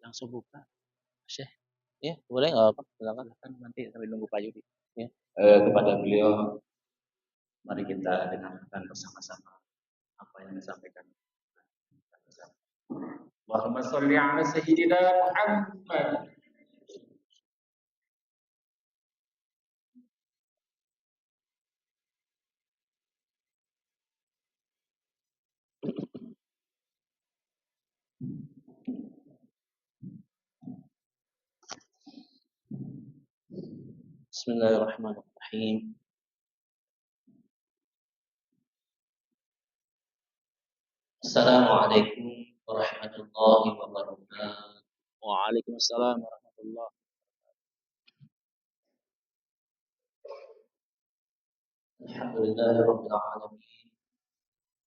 Langsung buka, Syekh. Ya, boleh nggak apa, silakan nanti sambil nunggu Pak Yudi. Ya. Kepada beliau, mari kita dengarkan bersama-sama apa yang disampaikan. Allahumma sholli ala sayyidina Muhammad. Bismillahirrahmanirrahim. Assalamualaikum warahmatullahi wabarakatuh. Waalaikumsalam warahmatullahi wabarakatuh. Alhamdulillahirabbil alamin.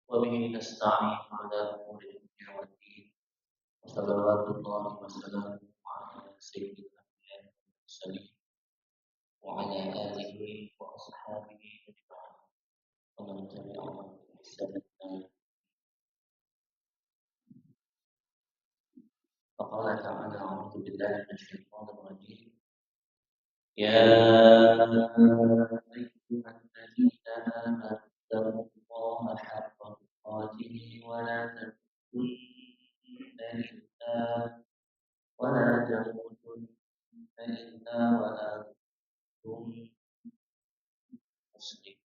Wa bihi nasta'in 'ala umuri dunya waddin. Wassallallahu wasallam ala sayyidil anbiya'i wal mursalin wa ala alihi wa ashabihi ajma'in. Wa man tabi'ahum bi ihsan ila yaumil din. Faqala ta'ala a'udzu billahi minasy syaithanir rajim. Ya ayyuhalladzina amanu taqullaha haqqa tuqatih wa la tamutunna illa wa la antum muslimun.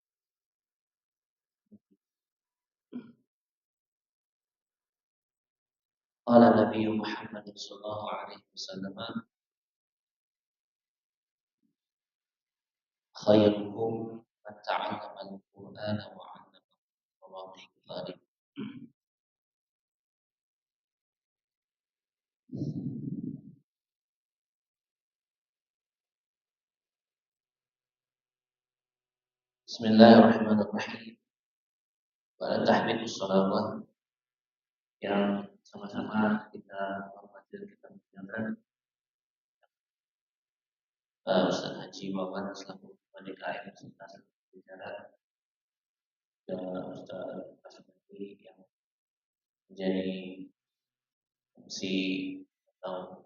Qala Nabi Muhammad sallallahu alaihi wasallam, khairukum man ta'allama al-Qur'ana wa 'allamahu. Rawahu Bismillahirrahmanirrahim. Pada tahmidus shalawat yang sama-sama kita hormati dan kita muliakan Ustaz Haji Wawan selaku Ketua DKM serta bicara dan Ustaz Kasubadi yang menjadi fungsi atau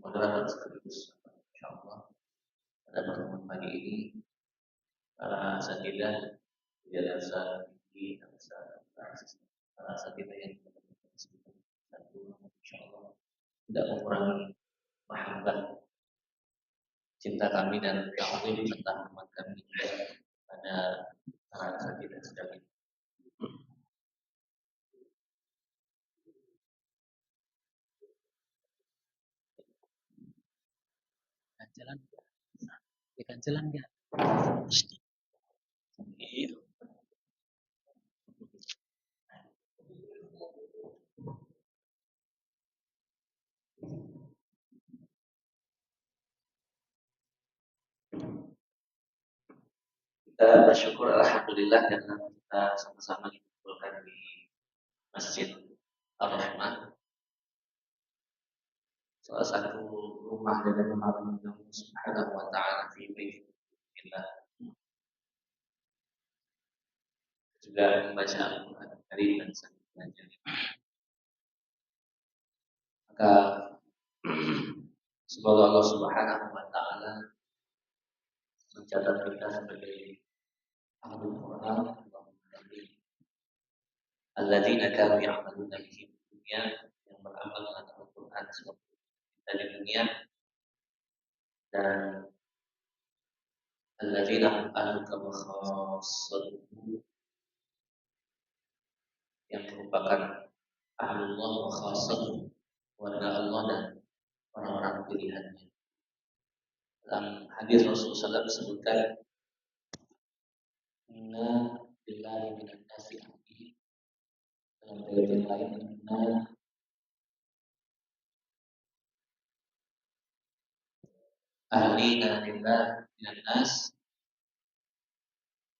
moderator sekaligus insyaallah pada pertemuan pagi ini para asatidzah Yayasan tinggi dan para asatidzah yang satu insyaallah tidak mengurangi mahabbah cinta kami dan ta'zim serta hormat kami pada para asatidzah sekalian. Jalan ikan jalan enggak? Gitu. Kita bersyukur alhamdulillah karena kita sama-sama dikumpulkan di Masjid Ar-Rahmah, salah satu rumah dari rumah Allah Subhanahu wa taala fi baitillah. Juga membaca Al-Qur'an Karim dan sambil belajar. Maka semoga Allah Subhanahu wa taala mencatat kita sebagai ahlul Qur'an, alladzina kanu ya'maluna fi dunya, yang beramal dengan Al-Qur'an seperti kita di dunia, dan alladzina hum ahlul khassatuhu, yang merupakan ahlullah wa khassatuhu, warga Allah dan orang-orang pilihannya. Dalam hadis Rasulullah SAW disebutkan, inna lillahi minan nasi abdi, dalam riwayat yang lain, inna ahlina lillahi minan nas,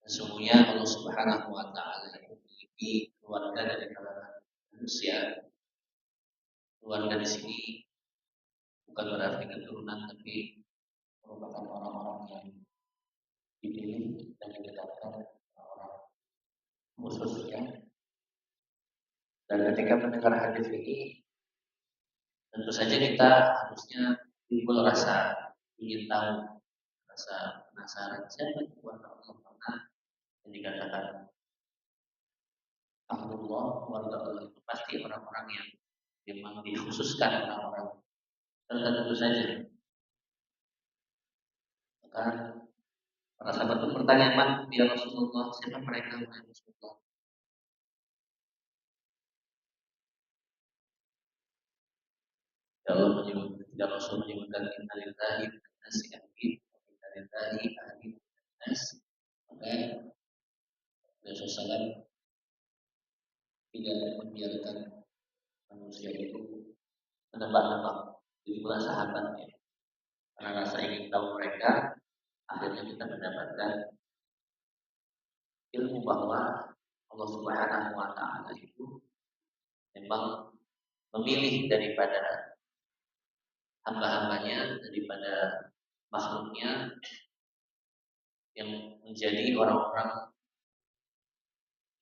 sesungguhnya Allah Subhanahu wa taala memiliki keluarga dari kalangan manusia. Keluarga di sini bukan berarti keturunan, tapi merupakan orang-orang yang dipilih dan ditetapkan orang khususnya. Dan ketika mendengar hadis ini, Tentu saja kita harusnya timbul rasa ingin tahu, rasa penasaran siapa yang keluarga Allah karena yang dikatakan Allah keluarga Allah itu pasti orang-orang yang memang dikhususkan orang-orang tertentu saja. Maka para sahabat pun bertanya, "Man ya Rasulullah, siapa mereka ya Rasulullah?" Ya Allah menyebut, ya Rasul menyebutkan innalillahi wa nasi ahli, innalillahi ahli nas. Maka Rasulullah tidak membiarkan manusia itu menebak-nebak jumlah sahabatnya. Karena rasa ingin tahu mereka, akhirnya kita mendapatkan ilmu bahwa Allah Subhanahu wa Ta'ala itu memang memilih daripada hamba-hambanya, daripada makhluknya yang menjadi orang-orang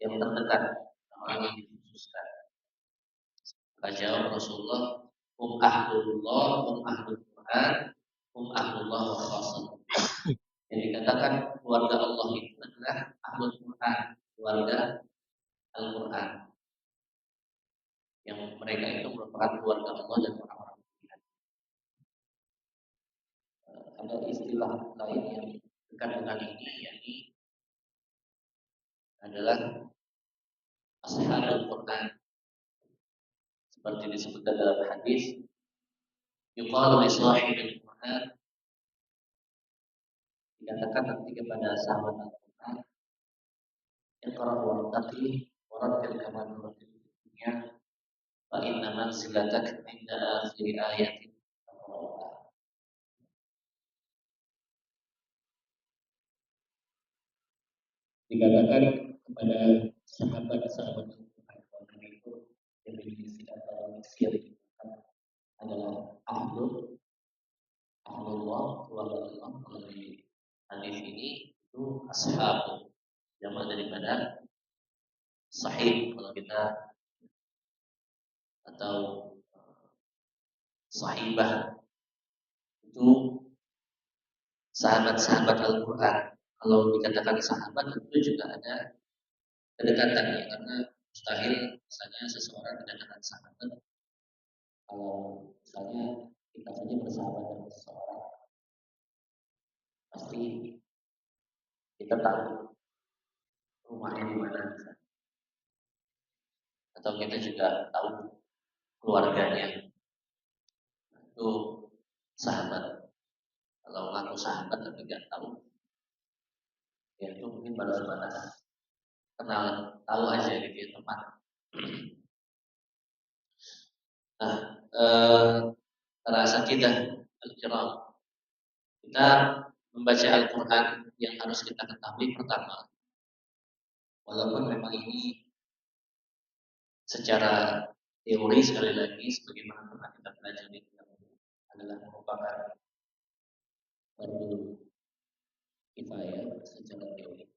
yang terdekat, orang yang dikhususkan. Maka jawab Rasulullah, ahlullah, ahlul Quran, ahlullah wa khasatuh. Yang dikatakan keluarga Allah itu adalah ahlul Quran, keluarga Al-Quran. Yang mereka itu merupakan keluarga Allah dan orang-orang pilihan. Ada istilah lain yang dekat dengan ini, yakni adalah ashabul Quran. Seperti disebutkan dalam hadis, yuqalu li sahibil Quran, dikatakan nanti kepada sahabat Al-Quran, iqra wartaqi warattil kama turattil dunya fa inna manzilatak inda akhir ayatin taqra'uha. Dikatakan kepada sahabat-sahabat Al-Quran itu definisi atau misi yang digunakan adalah ahlullah, keluarga Allah. Kalau di hadis ini itu ashab, jamak daripada sahib kalau kita, atau sahibah itu sahabat-sahabat Al-Quran. Kalau dikatakan sahabat itu juga ada kedekatan ya, karena mustahil misalnya seseorang dikatakan sahabat kalau misalnya kita saja bersahabat dengan seseorang, pasti kita tahu rumahnya di mana, atau kita juga tahu keluarganya. Itu sahabat. Kalau ngaku sahabat tapi nggak tahu, ya itu mungkin baru sebatas kenal, tahu aja gitu ya teman. Nah, terasa kita al-kiram, kita membaca Al-Quran yang harus kita ketahui pertama, walaupun memang ini secara teori sekali lagi sebagaimana pernah kita pelajari adalah merupakan fardu kifayah secara teori.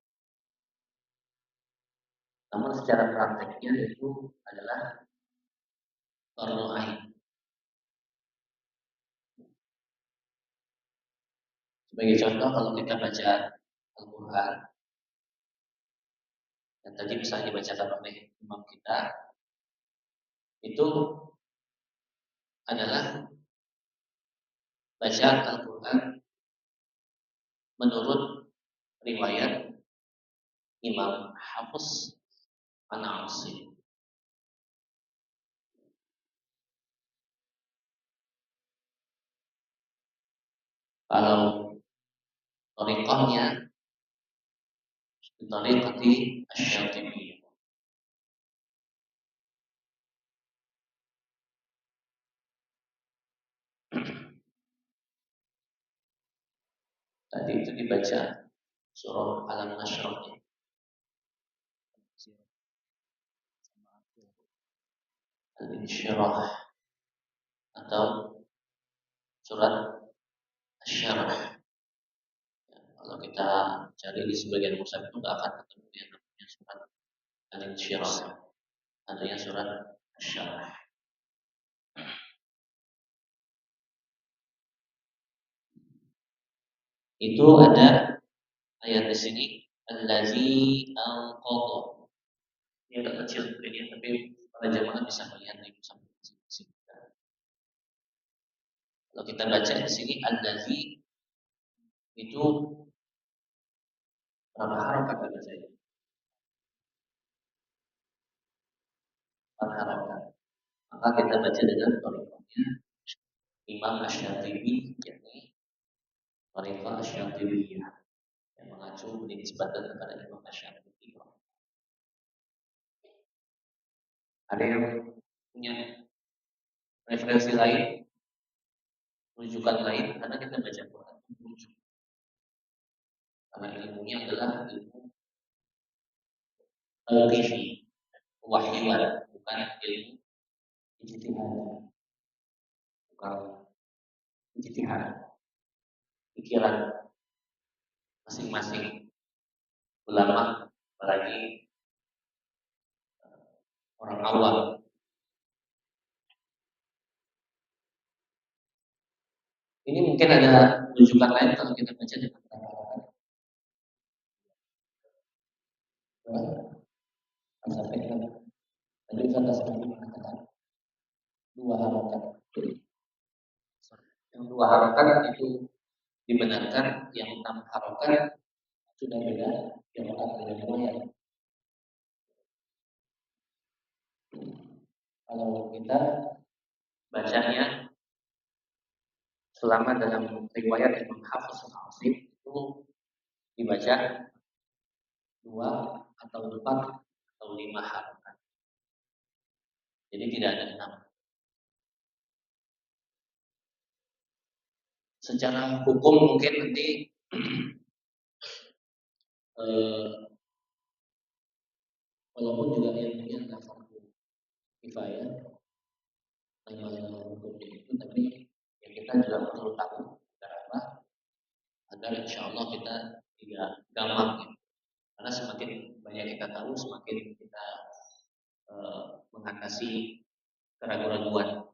Namun secara prakteknya itu adalah fardu ain. Sebagai contoh, kalau kita baca Al-Quran yang tadi misalnya dibacakan oleh imam kita, itu adalah bacaan Al-Quran menurut riwayat Imam Hafiz An-Asim. Kalau thariqahnya thariqati Asy-Syatibi. Tadi itu dibaca surah Al-Nashrah, Al-Insyirah, atau surat Asy-Syarah. Kalau kita cari di sebagian mushaf itu nggak akan ketemu yang namanya surat Al-Insyirah, adanya surat Asy-Syarah. Itu ada ayat di sini allazi anqadha. Ini agak kecil ini tapi para jamaah bisa melihat di sampai sini. Kalau kita baca di sini allazi itu berapa harakat kita baca? 4 harakat. Maka kita baca dengan thariqahnya Imam Asy-Syatibi, yakni thariqah Asy-Syatibiyah yang mengacu dinisbatkan kepada Imam Asy-Syatibi. Ada yang punya referensi lain, rujukan lain, karena kita baca Quran rujuk. Karena ilmunya adalah ilmu al-qifi, wahyuan, bukan ilmu ijtihad, bukan ijtihad, pikiran masing-masing ulama, apalagi orang awam. Ini mungkin ada rujukan lain kalau kita baca dengan sampai tadi kata seperti mengatakan 2 harokat. Yang 2 harokat itu dibenarkan, yang 6 harokat sudah beda yang dengan riwayat. Kalau kita bacanya selama dalam riwayat Imam Hafiz al-Asim itu dibaca 2 atau 4 atau 5 harokat. Jadi tidak ada 6. Secara hukum mungkin nanti walaupun juga ilmunya adalah fardu kifayah nama hukumnya itu, tapi ya kita juga perlu tahu agar apa? Agar insya Allah kita tidak gampang ya. Karena semakin banyak kita tahu, semakin kita mengatasi keraguan-raguan.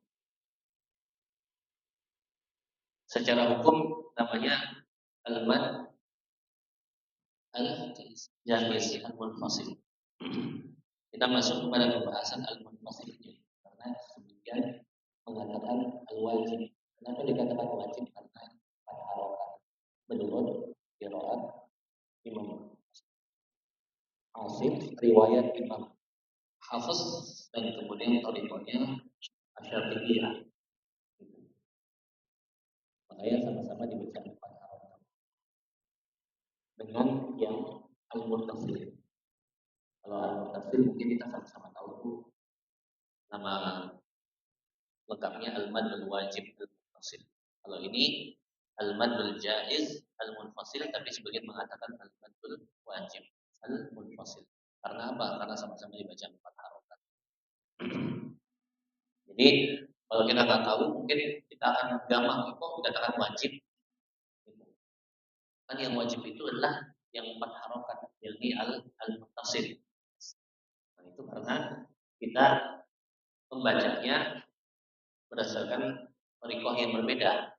Secara hukum namanya al-mad al-jamiz al-munfasil. Kita masuk kepada pembahasan al-munfasilnya karena sebagian mengatakan al-wajib. Kenapa dikatakan wajib? Karena 4 harokat menurut qiraat Imam Asim, riwayat Imam Hafiz, dan kemudian thariqahnya Asy-Syatibiyah. Makanya sama-sama dibaca 4 harokat dengan yang al-muttasil. Kalau al-muttasil mungkin kita sama-sama tahu tuh nama lengkapnya al-madul wajib al-muttasil. Kalau ini al-madul jaiz al-munfasil, tapi sebagian mengatakan al-madul wajib al-munfasil. Karena apa? Karena sama-sama dibaca 4 harokat. Jadi kalau kita nggak tahu, mungkin kita akan gampang kok dikatakan wajib. Kan yang wajib itu adalah yang 4 harokat, yakni al-muttasil. Nah, itu karena kita membacanya berdasarkan thariqah yang berbeda.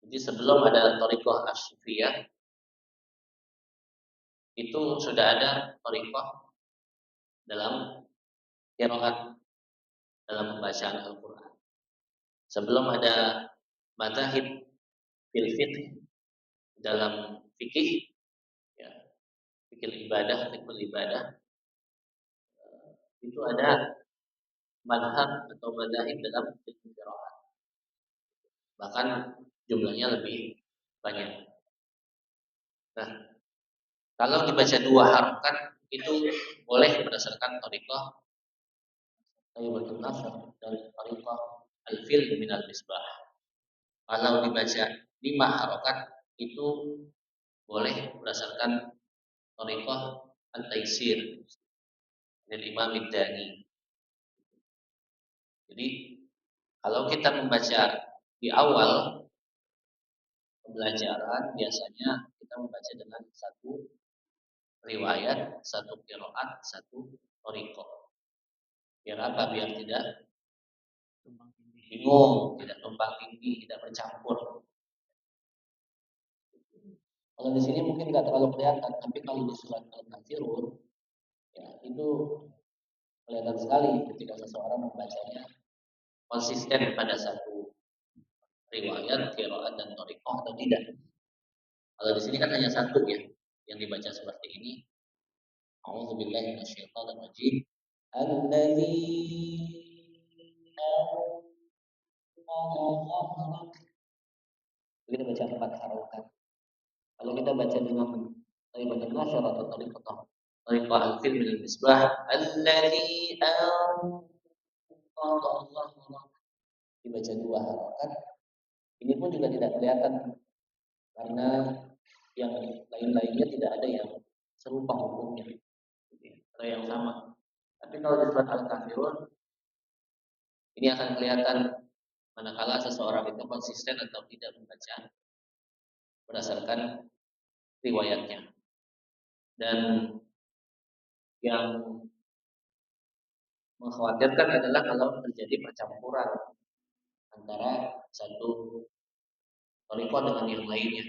Jadi sebelum ada thariqah asy-Syufiyah, itu sudah ada thariqah dalam qiraat, dalam pembacaan Al-Quran. Sebelum ada madzhab fil fiqh, dalam fikih, ya, fikih ibadah, itu ada madhab atau madzhab dalam ilmu qiraat. Bahkan jumlahnya lebih banyak. Nah, kalau dibaca 2 harokat itu boleh berdasarkan thariqah Tayyibatul Nasr dan thariqah al-fil min al-misbah. Kalau dibaca 5 harokat itu boleh berdasarkan thariqah al-taisir dari Imam Middani. Jadi kalau kita membaca di awal pembelajaran, biasanya kita membaca dengan 1 riwayat, 1 qiraat, 1 thariqah. Biar apa? Biar tidak bingung, tidak tumpang tindih, tidak bercampur. Kalau di sini mungkin nggak terlalu kelihatan, tapi kalau di surat Al-Kafirun, ya itu kelihatan sekali ketika seseorang membacanya konsisten pada satu riwayat, qiraat dan thariqah atau tidak. Kalau di sini kan hanya satu ya yang dibaca seperti ini. A'udzubillahi minasyaitonir rajim. Alladzi kita baca 4 harokat. Kalau kita baca dengan tariqah nasyar atau tariqah al-fil min al-misbah alladzi dibaca 2 harokat. Ini pun juga tidak kelihatan karena yang lain-lainnya tidak ada yang serupa hukumnya, ada yang sama. Tapi kalau di surat Al-Kafirun ini akan kelihatan manakala seseorang itu konsisten atau tidak membaca berdasarkan riwayatnya. Dan yang mengkhawatirkan adalah kalau terjadi percampuran antara satu thariqah dengan yang lainnya.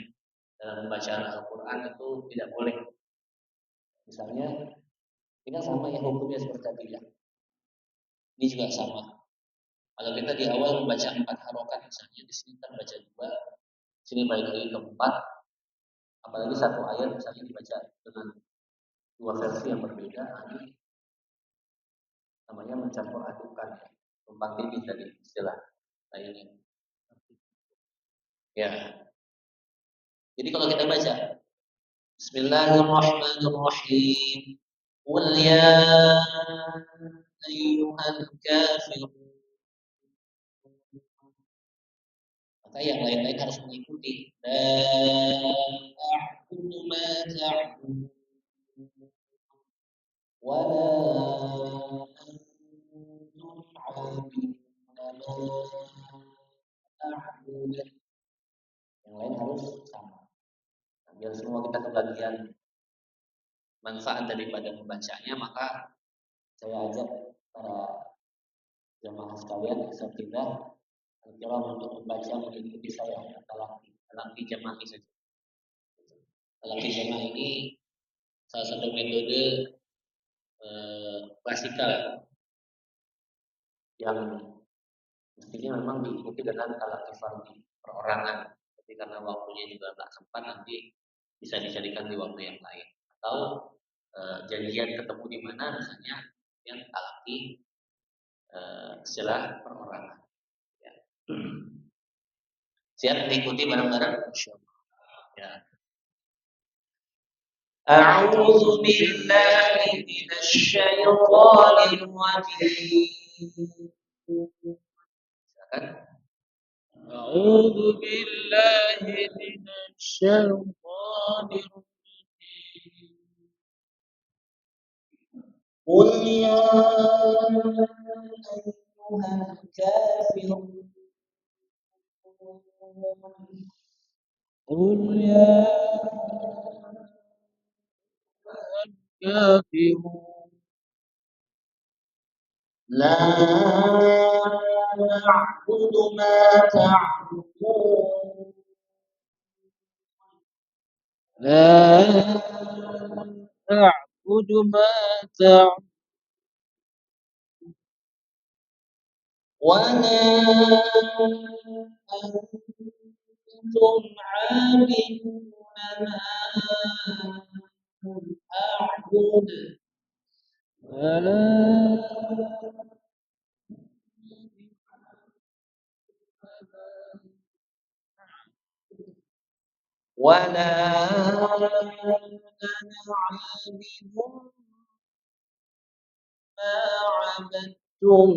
Dalam bacaan Al-Quran itu tidak boleh. Misalnya, ini kan sama ya hukumnya seperti tadi ya. Ini juga sama. Kalau kita di awal membaca 4 harokat, misalnya di sini kita baca 2, sini balik lagi ke 4, apalagi satu ayat misalnya dibaca dengan 2 versi yang berbeda, ini namanya mencampur adukan, tumpang tindih tadi istilah lainnya. Ya. Jadi kalau kita baca Bismillahirrahmanirrahim. Qul ya ayyuhal kafirun. Maka yang lain-lain harus mengikuti. La a'budu ma ta'budun wa la antum 'abiduna ma a'budu. Yang lain harus sama. Biar semua kita kebagian manfaat daripada membacanya, maka saya ajak para jamaah sekalian kita untuk membaca mengikuti saya talaqi jamaah saja. Talaqi jamaah ini salah satu metode klasikal yang mestinya memang diikuti dengan talaqi fardhi perorangan. Tapi karena waktunya juga nggak sempat, nanti bisa dijadikan di waktu yang lain. Atau janjian ketemu di mana misalnya yang talaqi setelah perorangan. Ya. Siap mengikuti bareng-bareng? Ya. A'udzu billahi minasy syaithanir rajim. A'udzu billahi minasy syaithanir rajim. Qul ya ayyuhal kafirun. Qul ya الكافرون لا نعبد ما تعبدون لا أعبد ما تعبدون ولا أنتم عابدون ما أعبد ولا أنا عابد ما عبدتم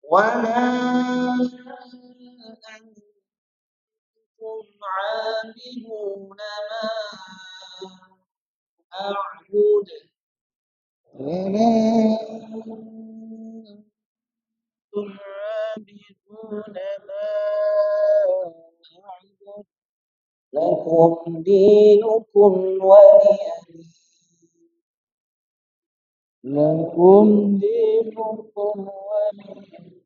ولا أنتم عابدون ما أعبد ولا أنتم عابدون ما أعبد لكم دينكم ولي دين. lakum dinukum waliyadin.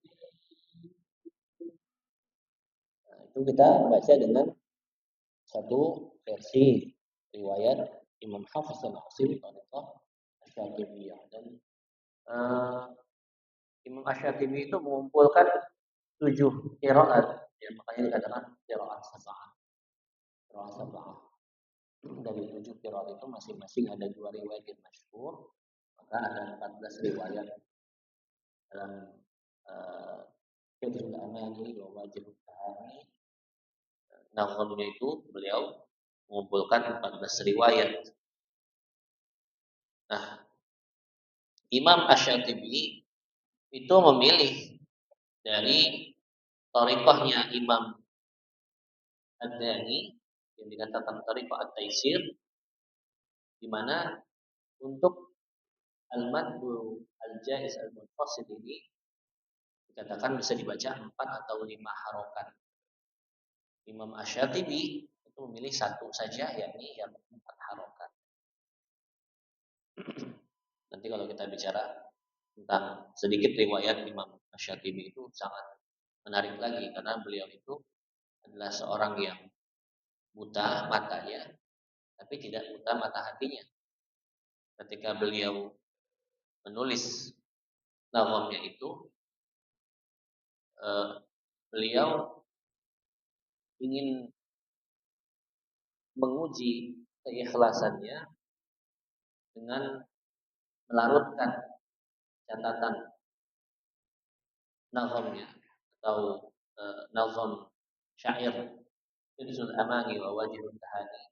Nah, itu kita baca dengan satu versi riwayat Imam Hafiz al-Asim Tariqah Asy-Syatibiyah. Dan Imam Asy-Syatibi itu mengumpulkan 7 qiraat, ya, makanya dikatakan qiraat sab'ah. Qiraat sab'ah. Dari 7 qiraat itu masing-masing ada 2 riwayat yang masyhur, maka ada 14 riwayat dalam Hifdzul Amani wa Wajibut Tahani. Nazamnya itu beliau mengumpulkan 14 riwayat. Nah, Imam Asy-Syatibi itu memilih dari thariqahnya Imam Ad-Dani yang dikatakan thariqah At-Taisir, di mana untuk al-maddu al-jaiz al-munfasil ini dikatakan bisa dibaca 4 atau 5 harokat. Imam Asy-Syatibi itu memilih satu saja, yakni yang 4 harokat. Nanti kalau kita bicara tentang sedikit riwayat Imam Asy-Syatibi itu sangat menarik lagi, karena beliau itu adalah seorang yang buta matanya, tapi tidak buta mata hatinya. Ketika beliau menulis nazamnya itu, beliau ingin menguji keikhlasannya dengan melarutkan catatan nazamnya atau nazam syair Hifdzul Amani wa Wajibut Tahani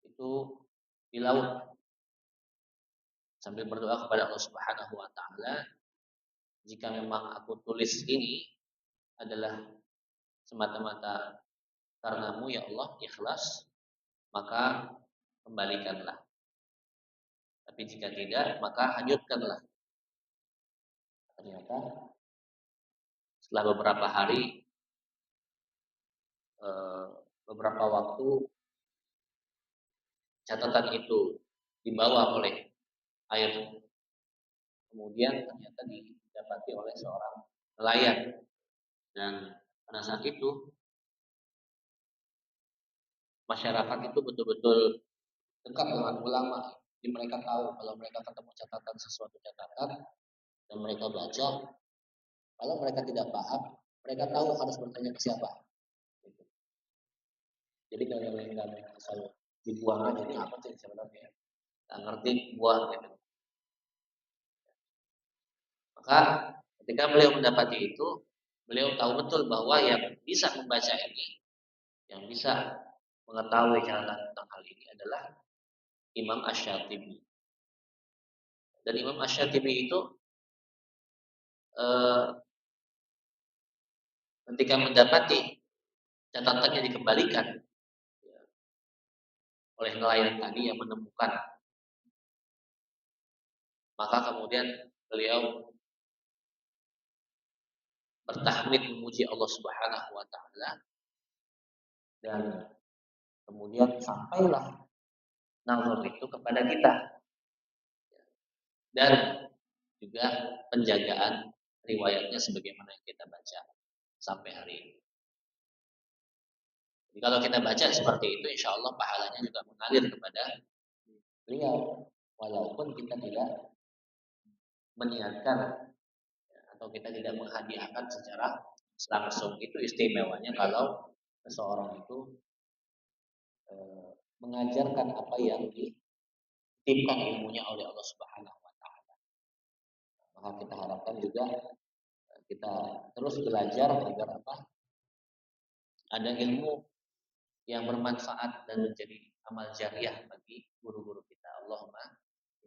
itu dilaut sambil berdoa kepada Allah Subhanahu wa taala, jika memang aku tulis ini adalah semata-mata karenamu ya Allah, ikhlas, maka kembalikanlah. Tapi jika tidak, maka hanyutkanlah. Ternyata setelah beberapa hari, beberapa waktu, catatan itu dibawa oleh air. Kemudian ternyata didapati oleh seorang nelayan. Dan pada saat itu masyarakat itu betul-betul dekat dengan ulama. Jadi mereka tahu kalau mereka ketemu catatan, sesuatu catatan, dan mereka baca, kalau mereka tidak paham, mereka tahu harus bertanya ke siapa. Jadi kalau mereka asal dibuang aja, ini apa sih sebenarnya? Nggak ngerti, buang gitu. Maka ketika beliau mendapati itu, beliau tahu betul bahwa yang bisa membaca ini, yang bisa mengetahui catatan tentang hal ini adalah Imam Asy-Syatibi. Dan Imam Asy-Syatibi itu ketika mendapati catatannya dikembalikan oleh nelayan tadi yang menemukan, maka kemudian beliau bertahmid memuji Allah Subhanahu wa taala, dan kemudian sampailah nazam itu kepada kita, dan juga penjagaan riwayatnya sebagaimana yang kita baca sampai hari ini. Jadi kalau kita baca seperti itu, insya Allah pahalanya juga mengalir kepada beliau, walaupun kita tidak meniatkan atau kita tidak menghadiahkan secara langsung. Itu istimewanya kalau seseorang itu mengajarkan apa yang dititipkan ilmunya oleh Allah Subhanahu wa taala. Maka kita harapkan juga kita terus belajar agar apa? Ada ilmu yang bermanfaat dan menjadi amal jariah bagi guru-guru kita. Allahumma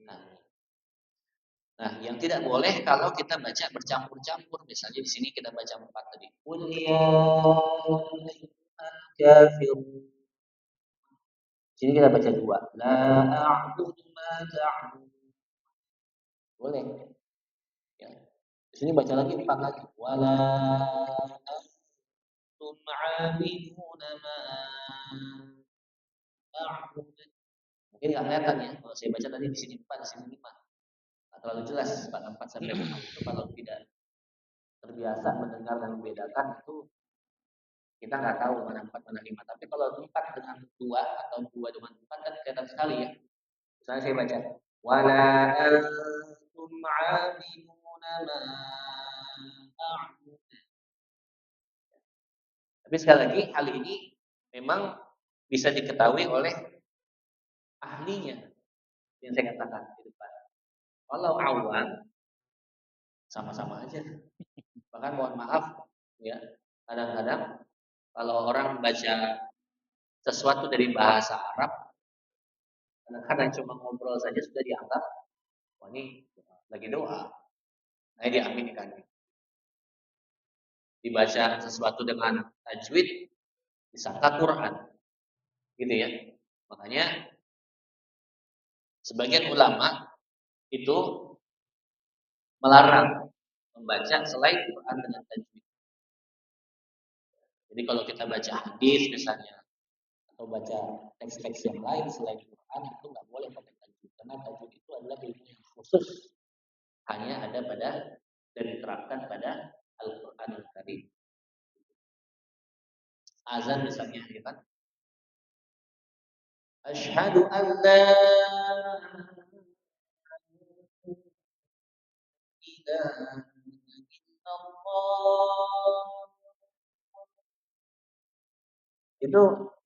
amin. Nah, yang tidak boleh kalau kita baca bercampur-campur. Misalnya di sini kita baca 4 tadi. Qul ya kafirun. Di sini kita baca 2. La a'budu ma ta'budun. Boleh. Ya. Di sini baca lagi 4 lagi. Wala antum 'abiduna ma a'budu. Mungkin nggak kelihatan ya. Kalau saya baca tadi di sini 4, di sini 5. terlalu jelas Pak 4 sampai 5 itu kalau tidak terbiasa mendengar dan membedakan itu kita nggak tahu mana 4 mana 5. Tapi kalau 4 dengan 2 atau 2 dengan 4 kan kelihatan sekali ya. Misalnya saya baca wala antum 'abiduna ma a'budu. Tapi sekali lagi hal ini memang bisa diketahui oleh ahlinya yang saya katakan di depan. Kalau awam sama-sama aja. Bahkan mohon maaf ya, kadang-kadang kalau orang baca sesuatu dari bahasa Arab, kadang-kadang cuma ngobrol saja sudah dianggap wah ini lagi doa. Nah, diaminkan. Dibaca sesuatu dengan tajwid disangka Quran. Gitu ya. Makanya sebagian ulama itu melarang membaca selain Quran dengan tajwid. Jadi kalau kita baca hadis misalnya atau baca teks-teks yang lain selain Quran itu nggak boleh pakai tajwid karena tajwid itu adalah ilmu yang khusus hanya ada pada dan diterapkan pada Al-Quran Al-Karim. Azan misalnya ya kan. Asyhadu an la ilaha illallah. Itu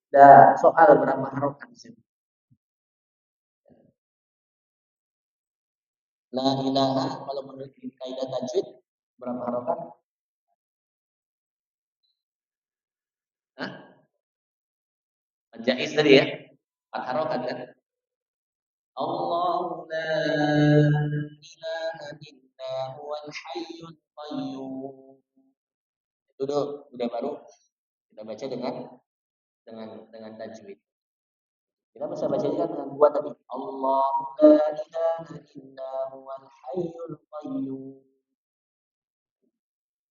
udah soal berapa harokat sih? La ilaha kalau menurut kaidah tajwid berapa harokat? Hah? Jaiz tadi ya? 4 harokat kan? Allahu la ilaha illa huwal hayyul qayyum. Itu udah baru kita baca dengan tajwid. Kita bisa baca juga dengan dua tadi. Allahu la ilaha illa huwal hayyul qayyum.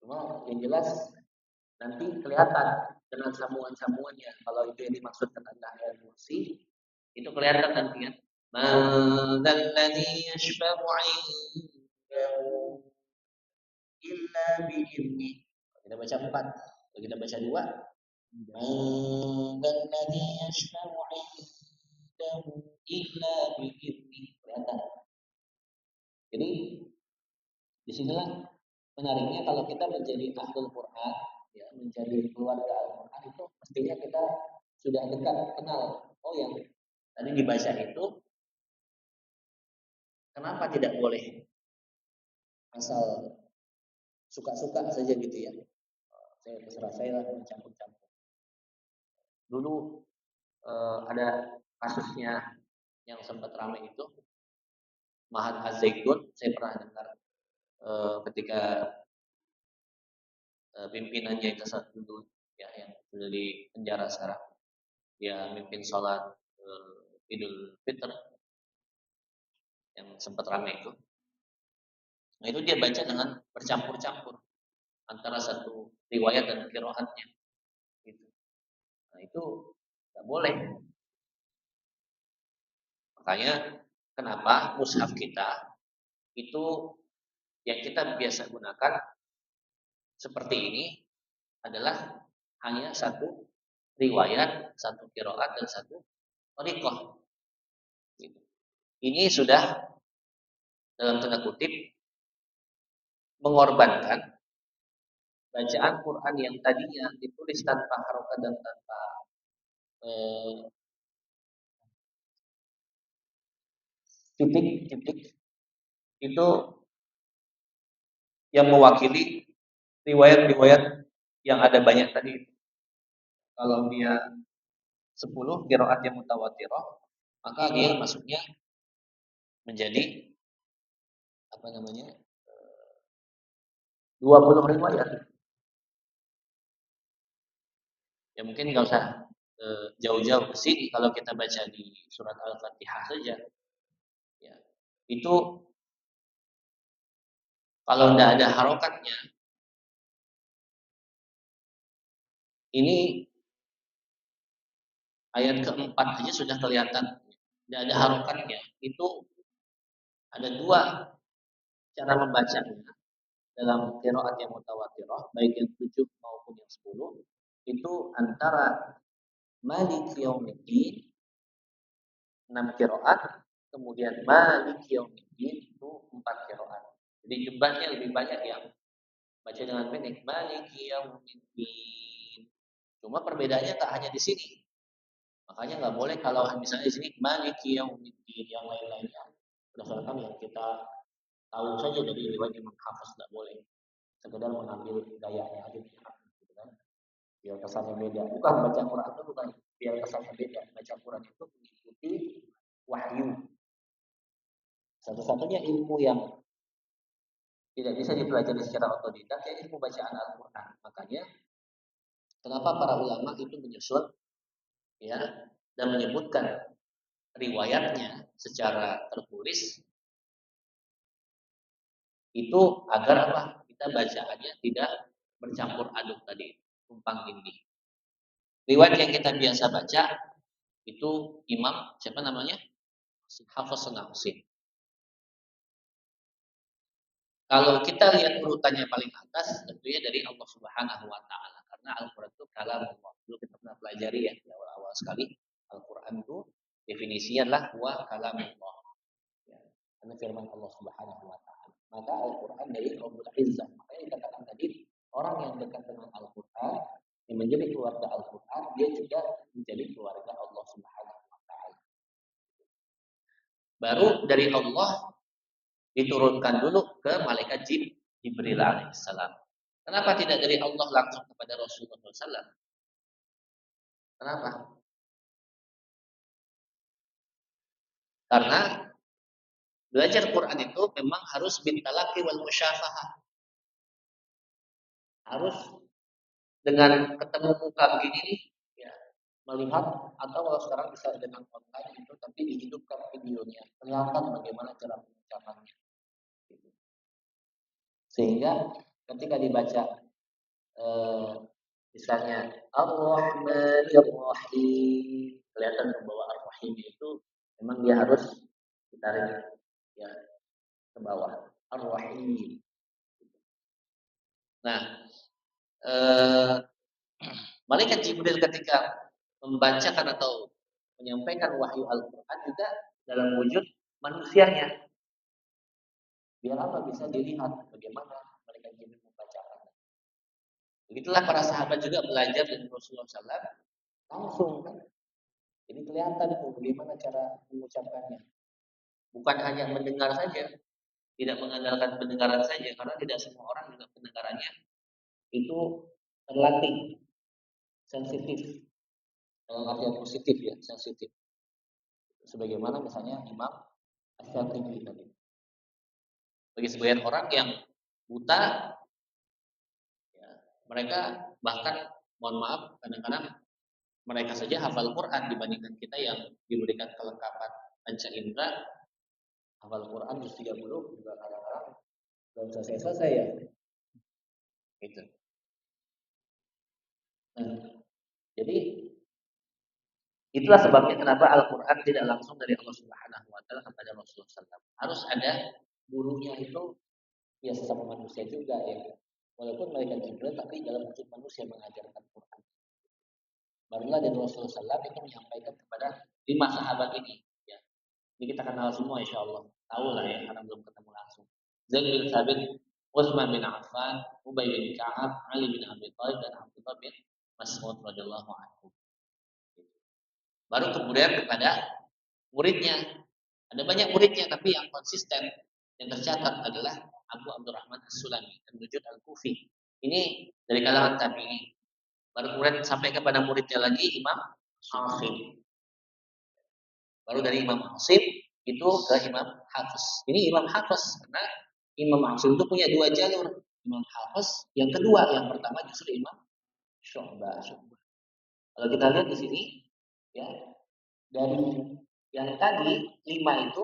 Cuma yang jelas nanti kelihatan dengan sambungan-sambungannya. Kalau itu yang dimaksudkan adalah ayat kursi, itu kelihatan nanti ya. Man dzalladzi yashfa'u 'indahu illa bi'idznih. Kita baca 4. Kalau kita baca 2, man dzalladzi yashfa'u 'indahu illa bi'idznih. Kelihatan. Jadi disinilah menariknya kalau kita menjadi ahlul Quran, ya, menjadi keluarga Al-Quran itu mestinya kita sudah dekat kenal. Oh yang tadi dibaca itu kenapa tidak boleh asal suka-suka saja gitu ya. Saya terserah saya lah mencampur-campur. Dulu ada kasusnya yang sempat ramai itu Mahat Az-Zaitun, saya pernah dengar ketika pimpinannya itu saat dulu ya yang sudah di penjara sekarang. Dia mimpin sholat Idul Fitr yang sempat ramai itu. Nah itu dia baca dengan bercampur-campur antara satu riwayat dan qiraatnya. Gitu. Nah itu nggak boleh. Makanya kenapa mushaf kita itu yang kita biasa gunakan seperti ini adalah hanya satu riwayat, satu qiraat dan satu thariqah. Gitu. Ini sudah dalam tanda kutip mengorbankan bacaan Quran yang tadinya ditulis tanpa harokat dan tanpa titik-titik itu yang mewakili riwayat-riwayat yang ada banyak tadi. Kalau dia 10 qiraat yang mutawatirah, maka dia masuknya menjadi apa namanya? 20 riwayat. Ya mungkin nggak usah jauh-jauh ke sini kalau kita baca di surat Al-Fatihah saja. Ya. Itu kalau tidak ada harokatnya, ini ayat keempat aja sudah kelihatan tidak ada harokatnya. Itu ada dua cara membacanya dalam qiraat yang mutawatirah, baik yang 7 maupun yang 10, itu antara Maliki Yaumiddin 6 qiraat, kemudian Maliki Yaumiddin itu 4 qiraat. Jadi jumlahnya lebih banyak yang baca dengan pendek Maliki Yaumiddin. Cuma perbedaannya tak hanya di sini. Makanya nggak boleh kalau misalnya di sini Maliki Yaumiddin, yang lain-lainnya berdasarkan yang kita tahu saja dari riwayat Imam Hafiz, nggak boleh sekedar mengambil gayanya aja gitu kan, biar kesannya beda. Bukan baca Quran itu bukan biar kesannya beda. Baca Quran itu mengikuti wahyu. Satu-satunya ilmu yang tidak bisa dipelajari secara otodidak ya ilmu bacaan Al-Quran. Makanya kenapa para ulama itu menyusun ya dan menyebutkan riwayatnya secara tertulis itu agar apa? Kita bacaannya tidak bercampur aduk tadi, tumpang tindih. Riwayat yang kita biasa baca itu Imam siapa namanya? Hafiz Asim. Kalau kita lihat urutannya paling atas, tentunya dari Allah Subhanahu wa taala. Karena Al-Qur'an itu kalam Allah. Dulu kita pernah pelajari ya di awal-awal sekali, Al-Qur'an itu definisinya adalah wa kalam Allah. Ya, karena firman Allah Subhanahu wa taala. Maka Al-Qur'an dari Rabbul Izzah. Makanya dikatakan tadi, orang yang dekat dengan Al-Qur'an, yang menjadi keluarga Al-Qur'an, dia juga menjadi keluarga Allah Subhanahu wa taala. Baru dari Allah diturunkan dulu ke malaikat Jibril alaihissalam. Kenapa tidak dari Allah langsung kepada Rasulullah SAW? Kenapa? Karena belajar Quran itu memang harus bintalaki wal musyafahah. Harus dengan ketemu muka begini ya, melihat, atau kalau sekarang bisa dengan online itu, tapi dihidupkan videonya, kelihatan bagaimana cara pengucapannya. Sehingga ketika dibaca misalnya Ar-Rahmanir Rahim, kelihatan bahwa Ar-Rahim itu memang dia harus ditarik ya ke bawah. Ar-Rahim. Nah, malaikat Jibril ketika membacakan atau menyampaikan wahyu Al-Quran juga dalam wujud manusianya. Biar apa? Bisa dilihat bagaimana malaikat Jibril membacakan. Begitulah para sahabat juga belajar dari Rasulullah SAW langsung kan. Jadi kelihatan bagaimana cara mengucapkannya. Bukan hanya mendengar saja, tidak mengandalkan pendengaran saja, karena tidak semua orang juga pendengarannya itu terlatih, sensitif, dalam artian positif ya, sensitif. Sebagaimana misalnya Imam Asy-Syafi'i tadi. Bagi sebagian orang yang buta, ya, mereka bahkan, mohon maaf, kadang-kadang mereka saja hafal Quran dibandingkan kita yang diberikan kelengkapan panca indera, hafal Quran juz 30 juga kadang-kadang belum selesai ya. Gitu. Nah, jadi itulah sebabnya kenapa Al-Quran tidak langsung dari Allah Subhanahu wa taala kepada Rasulullah SAW. Harus ada gurunya itu ya sesama manusia juga ya. Walaupun mereka Jibril tapi dalam wujud manusia mengajarkan Quran. Barulah dari Rasulullah SAW itu menyampaikan kepada 5 sahabat ini. Ya. Ini kita kenal semua insya Allah. Tahu lah ya karena belum ketemu langsung. Zaid bin Thabit, Utsman bin Affan, Ubay bin Ka'ab, Ali bin Abi Thalib dan Abdullah bin Mas'ud radhiyallahu anhu. Baru kemudian kepada muridnya. Ada banyak muridnya tapi yang konsisten yang tercatat adalah Abu Abdurrahman As-Sulami dan Nujud Al-Kufi. Ini dari kalangan tabi'in. Baru kemudian sampai kepada muridnya lagi Imam Asim. Baru dari Imam Asim itu ke Imam Hafiz. Ini Imam Hafiz karena Imam Asim itu punya 2 jalur. Imam Hafiz yang kedua, yang pertama justru Imam Syu'bah. Kalau kita lihat di sini ya, dari yang tadi 5 itu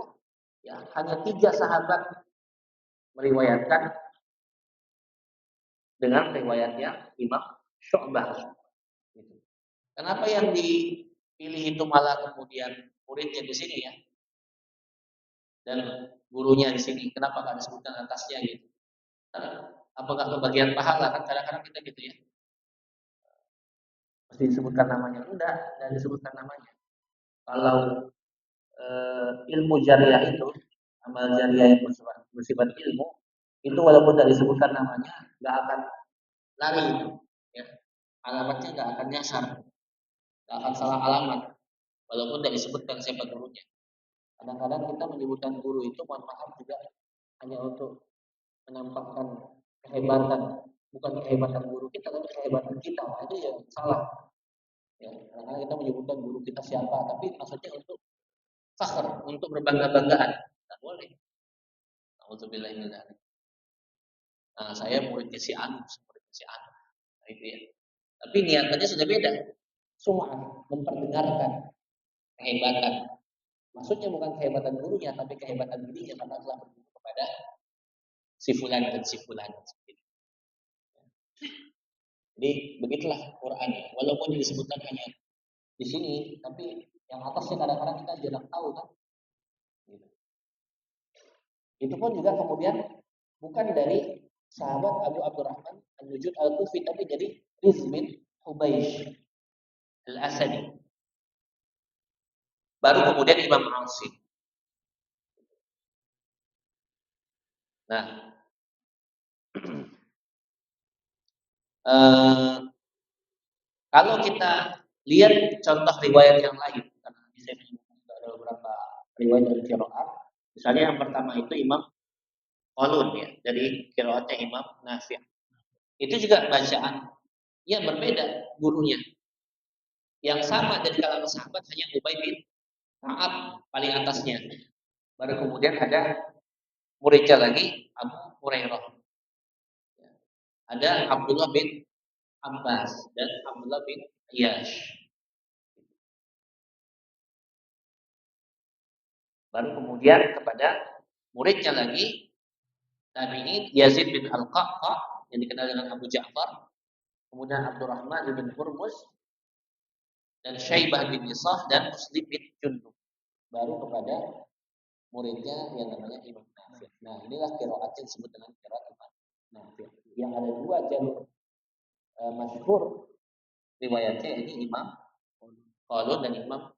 ya hanya 3 sahabat meriwayatkan dengan riwayatnya Imam Syu'bah. Kenapa yang dipilih itu malah kemudian muridnya di sini ya? Dan gurunya di sini, kenapa nggak disebutkan atasnya gitu? Apa nggak kebagian pahala kan kadang-kadang kita gitu ya? Mesti disebutkan namanya? Enggak disebutkan namanya. Kalau ilmu jariah itu, amal jariah yang bersifat ilmu, itu walaupun tidak disebutkan namanya, nggak akan lari itu. Ya. Alamatnya nggak akan nyasar, nggak akan salah alamat, walaupun tidak disebutkan siapa gurunya. Kadang-kadang kita menyebutkan guru itu, mohon maaf juga hanya untuk menampakkan kehebatan, bukan kehebatan guru kita, tapi kehebatan kita. Nah, itu ya salah. Ya, kadang-kadang kita menyebutkan guru kita siapa, tapi maksudnya untuk fakhr, untuk berbangga-banggaan. Tidak boleh. Alhamdulillah. Nah, saya muridnya si Anu, muridnya si Anu. Nah, itu ya. Tapi niatannya sudah beda. Sum'ah, memperdengarkan kehebatan. Maksudnya bukan kehebatan gurunya, tapi kehebatan dirinya karena telah berguru kepada si fulan dan si fulan. Jadi begitulah Quran. Walaupun disebutkan hanya di sini, tapi yang atasnya kadang-kadang kita jarang tahu kan. Gitu. Itu pun juga kemudian bukan dari sahabat Abu Abdurrahman An-Nujud Al-Kufi, tapi dari Rizmin Hubaish Al-Asadi. Baru kemudian Imam Asim. Nah, kalau kita lihat contoh riwayat yang lain, karena saya menyebutkan ada beberapa riwayat dari qiraat. Misalnya yang pertama itu Imam Qalun ya, dari qiraatnya Imam Nafi'. Itu juga bacaan yang berbeda gurunya. Yang sama dari kalangan sahabat hanya Ubay bin Ka'ab paling atasnya. Baru kemudian ada muridnya lagi Abu Hurairah. Ada Abdullah bin Abbas dan Abdullah bin Iyash. Baru kemudian kepada muridnya lagi tabi'in Yazid bin Al-Qa'qa yang dikenal dengan Abu Ja'far, kemudian Abdurrahman bin Hurmuz dan Syaibah bin Nisah dan Muslim bin Jundub. Baru kepada muridnya yang namanya Imam Nafi'. Nah, inilah qiraat yang disebut dengan qiraat Imam Nafi'. Yang ada dua jalur masyhur riwayatnya ini Imam Qalun dan Imam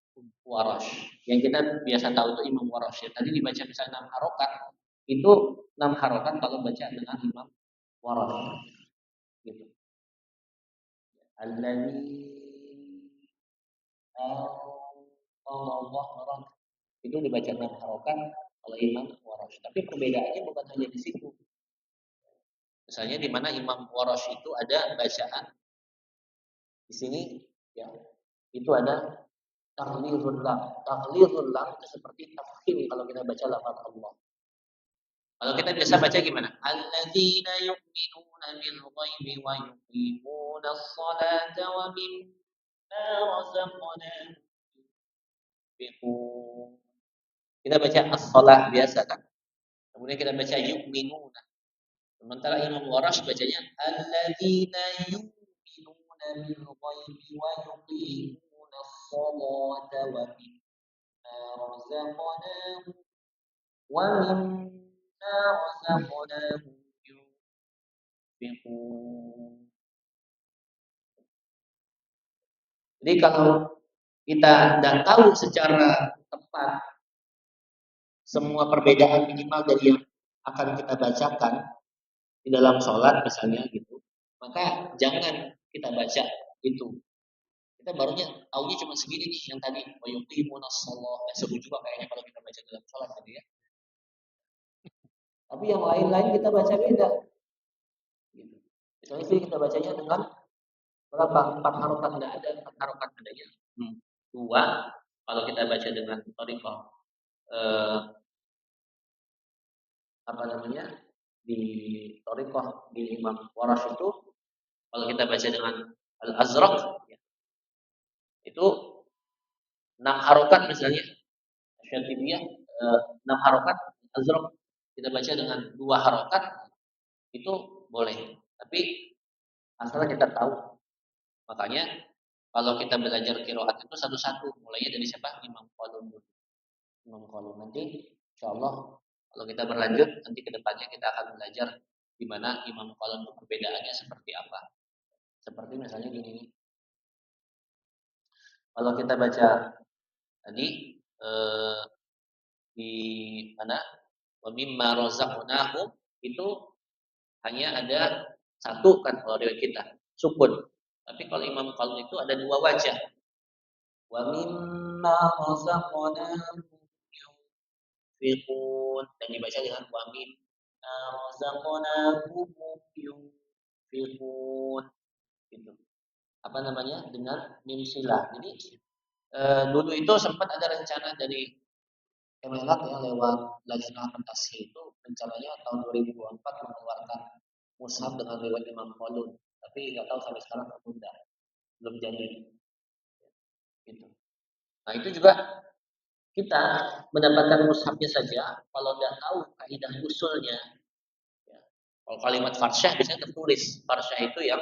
Warash. Yang kita biasa tahu itu Imam Warash. Ya, tadi dibaca misalnya 6 harokat, itu 6 harokat kalau baca dengan Imam Warash. Gitu. Alladzi Allah itu dibaca 6 harokat oleh Imam Warash. Tapi perbedaannya bukan hanya di situ. Misalnya di mana Imam Warash itu ada bacaan di sini ya. Itu ada tahlilul lam. Tahlilul lam itu seperti tafkhim kalau kita baca lafaz Allah. Kalau kita biasa baca gimana? Alladzina yu'minuna bil ghaibi wa yuqimuna as-salata wa mimma razaqnahum yunfiqun. Kita baca as-shalah biasa kan. Kemudian kita baca yu'minuna. Sementara Imam Warash bacanya alladzina yu'minuna bil ghaibi wa yuqimuna as-salata wa mimma razaqnahum wa mimma razaqnahum yunfiqun. Jadi kalau kita tidak tahu secara tepat semua perbedaan minimal dari yang akan kita bacakan di dalam sholat misalnya gitu, maka jangan kita baca itu. Kita barunya tahunya cuma segini nih yang tadi wayuqimunas shalah. Seru juga kayaknya kalau kita baca dalam sholat tadi ya. Tapi yang lain-lain kita baca beda. Gitu. Misalnya sih kita bacanya dengan berapa? 4 harokat, tidak ada 4 harokat adanya. 2 kalau kita baca dengan thariqah apa namanya di thariqah di Imam Warash itu kalau kita baca dengan Al-Azraq ya, itu 6 harokat misalnya Syatibiyah 6 harokat Azraq kita baca dengan 2 harokat itu boleh, tapi asal kita tahu. Makanya kalau kita belajar qiraat itu satu-satu mulainya dari siapa? Imam Qalun. Imam Qalun nanti insyaallah Kalau kita berlanjut, nanti ke depannya kita akan belajar di mana imam qalun itu perbedaannya seperti apa. Seperti misalnya gini, kalau kita baca tadi di mana wa mimma razaqnahum itu hanya ada satu kan kalau riwayat kita, sukun. Tapi kalau imam qalun itu ada dua wajah. Wa mimma razaqnahum yunfiqun, dan dibaca dengan wa mimma razaqnahum yunfiqun gitu. Apa namanya? Dengan mim silah. Jadi dulu itu sempat ada rencana dari Kemenak ya lewat Lajnah Pentasih itu rencananya tahun 2004 mengeluarkan mushaf dengan riwayat Imam Qalun, tapi nggak tahu sampai sekarang tertunda, belum jadi. Gitu. Nah itu juga kita mendapatkan mushafnya saja kalau tidak tahu kaidah usulnya. Ya. Kalau kalimat farsyah biasanya tertulis. Farsyah itu yang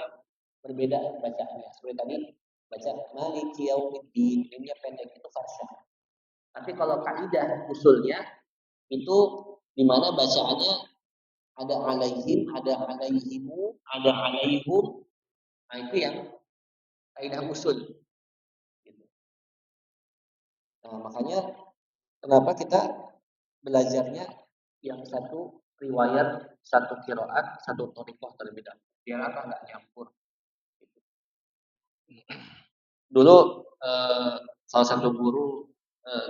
berbeda bacaannya. Seperti tadi baca Maliki Yaumiddin, ini pendek itu farsyah. Tapi kalau kaidah usulnya itu di mana bacaannya ada alaihim, ada alaihimu, ada alaihum. Nah itu yang kaidah usul. Gitu. Nah makanya kenapa kita belajarnya yang satu riwayat, satu kiroat, satu torikoh terlebih dahulu. Biar apa nggak nyampur. Gitu. Dulu salah satu guru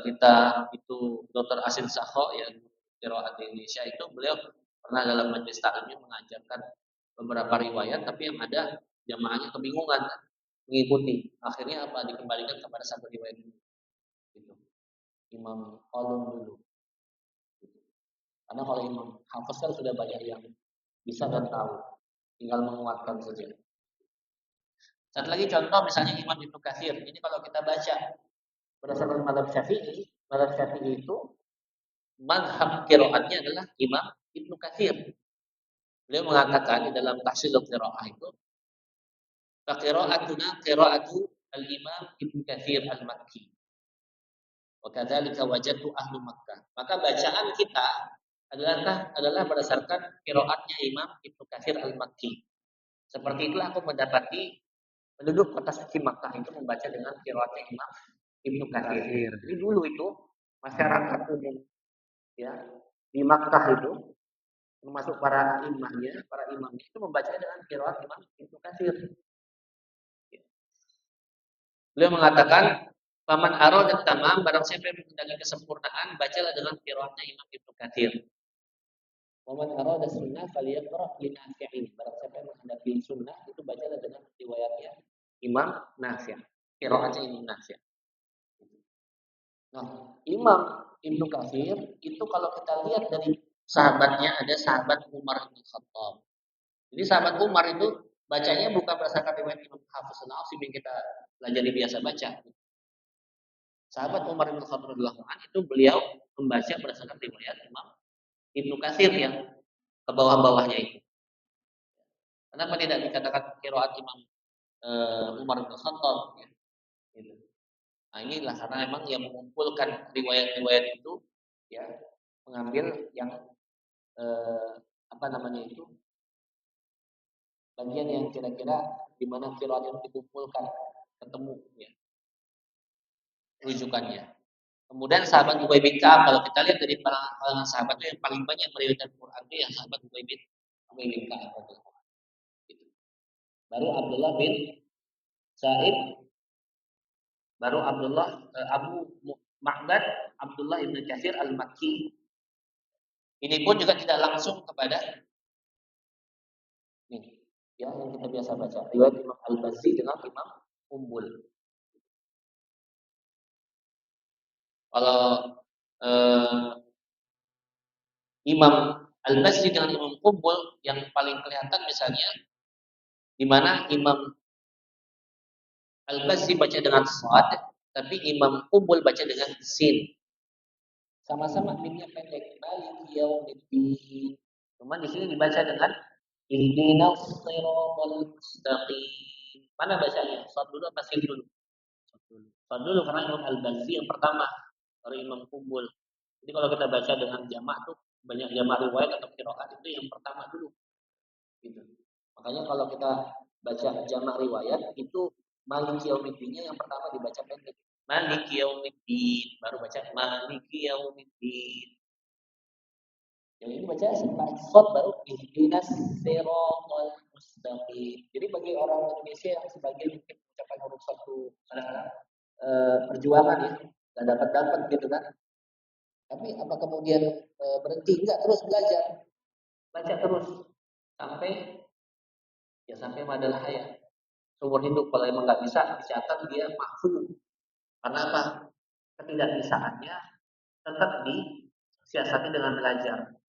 kita itu Dr. Asin Sakho yang kiroat di Indonesia itu beliau pernah dalam majelis taklimnya mengajarkan beberapa riwayat, tapi yang ada jamaahnya kebingungan mengikuti. Akhirnya apa dikembalikan kepada satu riwayat dulu. Gitu. Imam Qalun dulu. Gitu. Karena kalau Imam Hafiz kan sudah banyak yang bisa dan tahu, tinggal menguatkan saja. Satu lagi contoh misalnya Imam Ibnu Katsir. Ini kalau kita baca berdasarkan mazhab Syafi'i itu mazhab qiraatnya adalah Imam Ibnu Katsir. Beliau mengatakan di dalam Tahsilul Qiraah itu qiraatuna qiraatu al-Imam Ibnu Katsir al-Makki. Wa kadzalika wajadtu ahlu Makkah. Maka bacaan kita adalah berdasarkan qiraatnya Imam Ibnu Katsir al-Makki. Seperti itulah aku mendapati penduduk kota suci Makkah itu membaca dengan qiraatnya Imam Ibnu Katsir. Jadi dulu itu masyarakat umum ya di Makkah itu termasuk para imamnya itu membaca dengan qiraat Imam Ibnu Katsir. Beliau mengatakan paman arad tamam, barang siapa yang menghendaki kesempurnaan bacalah dengan qiraatnya Imam Ibnu Katsir. Paman arad sunnah faliyaqra li Nafi'. Barang siapa yang menghendaki sunnah itu bacalah dengan riwayatnya Imam Nafi'. Qiraatnya Imam Nafi'. Nah, Imam Ibnu Katsir itu kalau kita lihat dari sahabatnya ada sahabat Umar bin Khattab. Jadi sahabat Umar itu bacanya bukan berdasarkan riwayat Imam Hafiz An-Asim yang kita pelajari biasa baca. Sahabat Umar bin Khattab radhiyallahu anhu itu beliau membaca berdasarkan riwayat Imam Ibnu Katsir yang ke bawah-bawahnya itu. Kenapa tidak dikatakan qiraat Imam Umar bin Khattab? Ya, gitu. Nah inilah karena memang yang mengumpulkan riwayat-riwayat itu ya mengambil yang apa namanya itu bagian yang kira-kira di mana qiraat yang dikumpulkan ketemu ya rujukannya. Kemudian sahabat Ubay bin Ka'ab, kalau kita lihat dari kalangan sahabat itu yang paling banyak meriwayatkan Quran itu yang sahabat Ubay bin Ka'ab. Gitu. Baru Abdullah bin Sa'id, baru Abu Ma'bad Abdullah ibn Katsir al-Makki. Ini pun juga tidak langsung kepada ini ya yang kita biasa baca riwayat Imam Al-Bazzi dengan Imam Umbul. Kalau Imam Al-Bazzi dengan Imam Umbul yang paling kelihatan misalnya di mana Imam Al-Bazzi baca dengan shad, tapi Imam Umbul baca dengan sin. Sama-sama mimnya pendek. Maliki yaumiddin. Cuma di sini dibaca dengan ihdinas siratal mustaqim. Mana bacanya? Shad dulu apa sin dulu? Shad dulu karena Imam Al-Bazzi yang pertama, baru Imam Umbul. Jadi kalau kita baca dengan jamak tuh banyak jamak riwayat atau qiraat itu yang pertama dulu gitu. Makanya kalau kita baca jamak riwayat itu Maliki Yaumiddinnya yang pertama dibaca pendek. Maliki Yaumiddin, baru baca Maliki Yaumiddin. Yang ini baca setelah shot baru ihdinas siratal mustaqim. Jadi bagi orang Indonesia yang sebagian mungkin mengucapkan huruf satu kadang-kadang perjuangan ya, nggak dapat gitu kan. Tapi apa kemudian berhenti? Enggak, terus belajar, baca terus sampai ya sampai madalah hayat seumur hidup. Kalau emang nggak bisa dicatat dia mahfuz. Karena apa? Ketidakbisaannya tetap disiasati dengan belajar.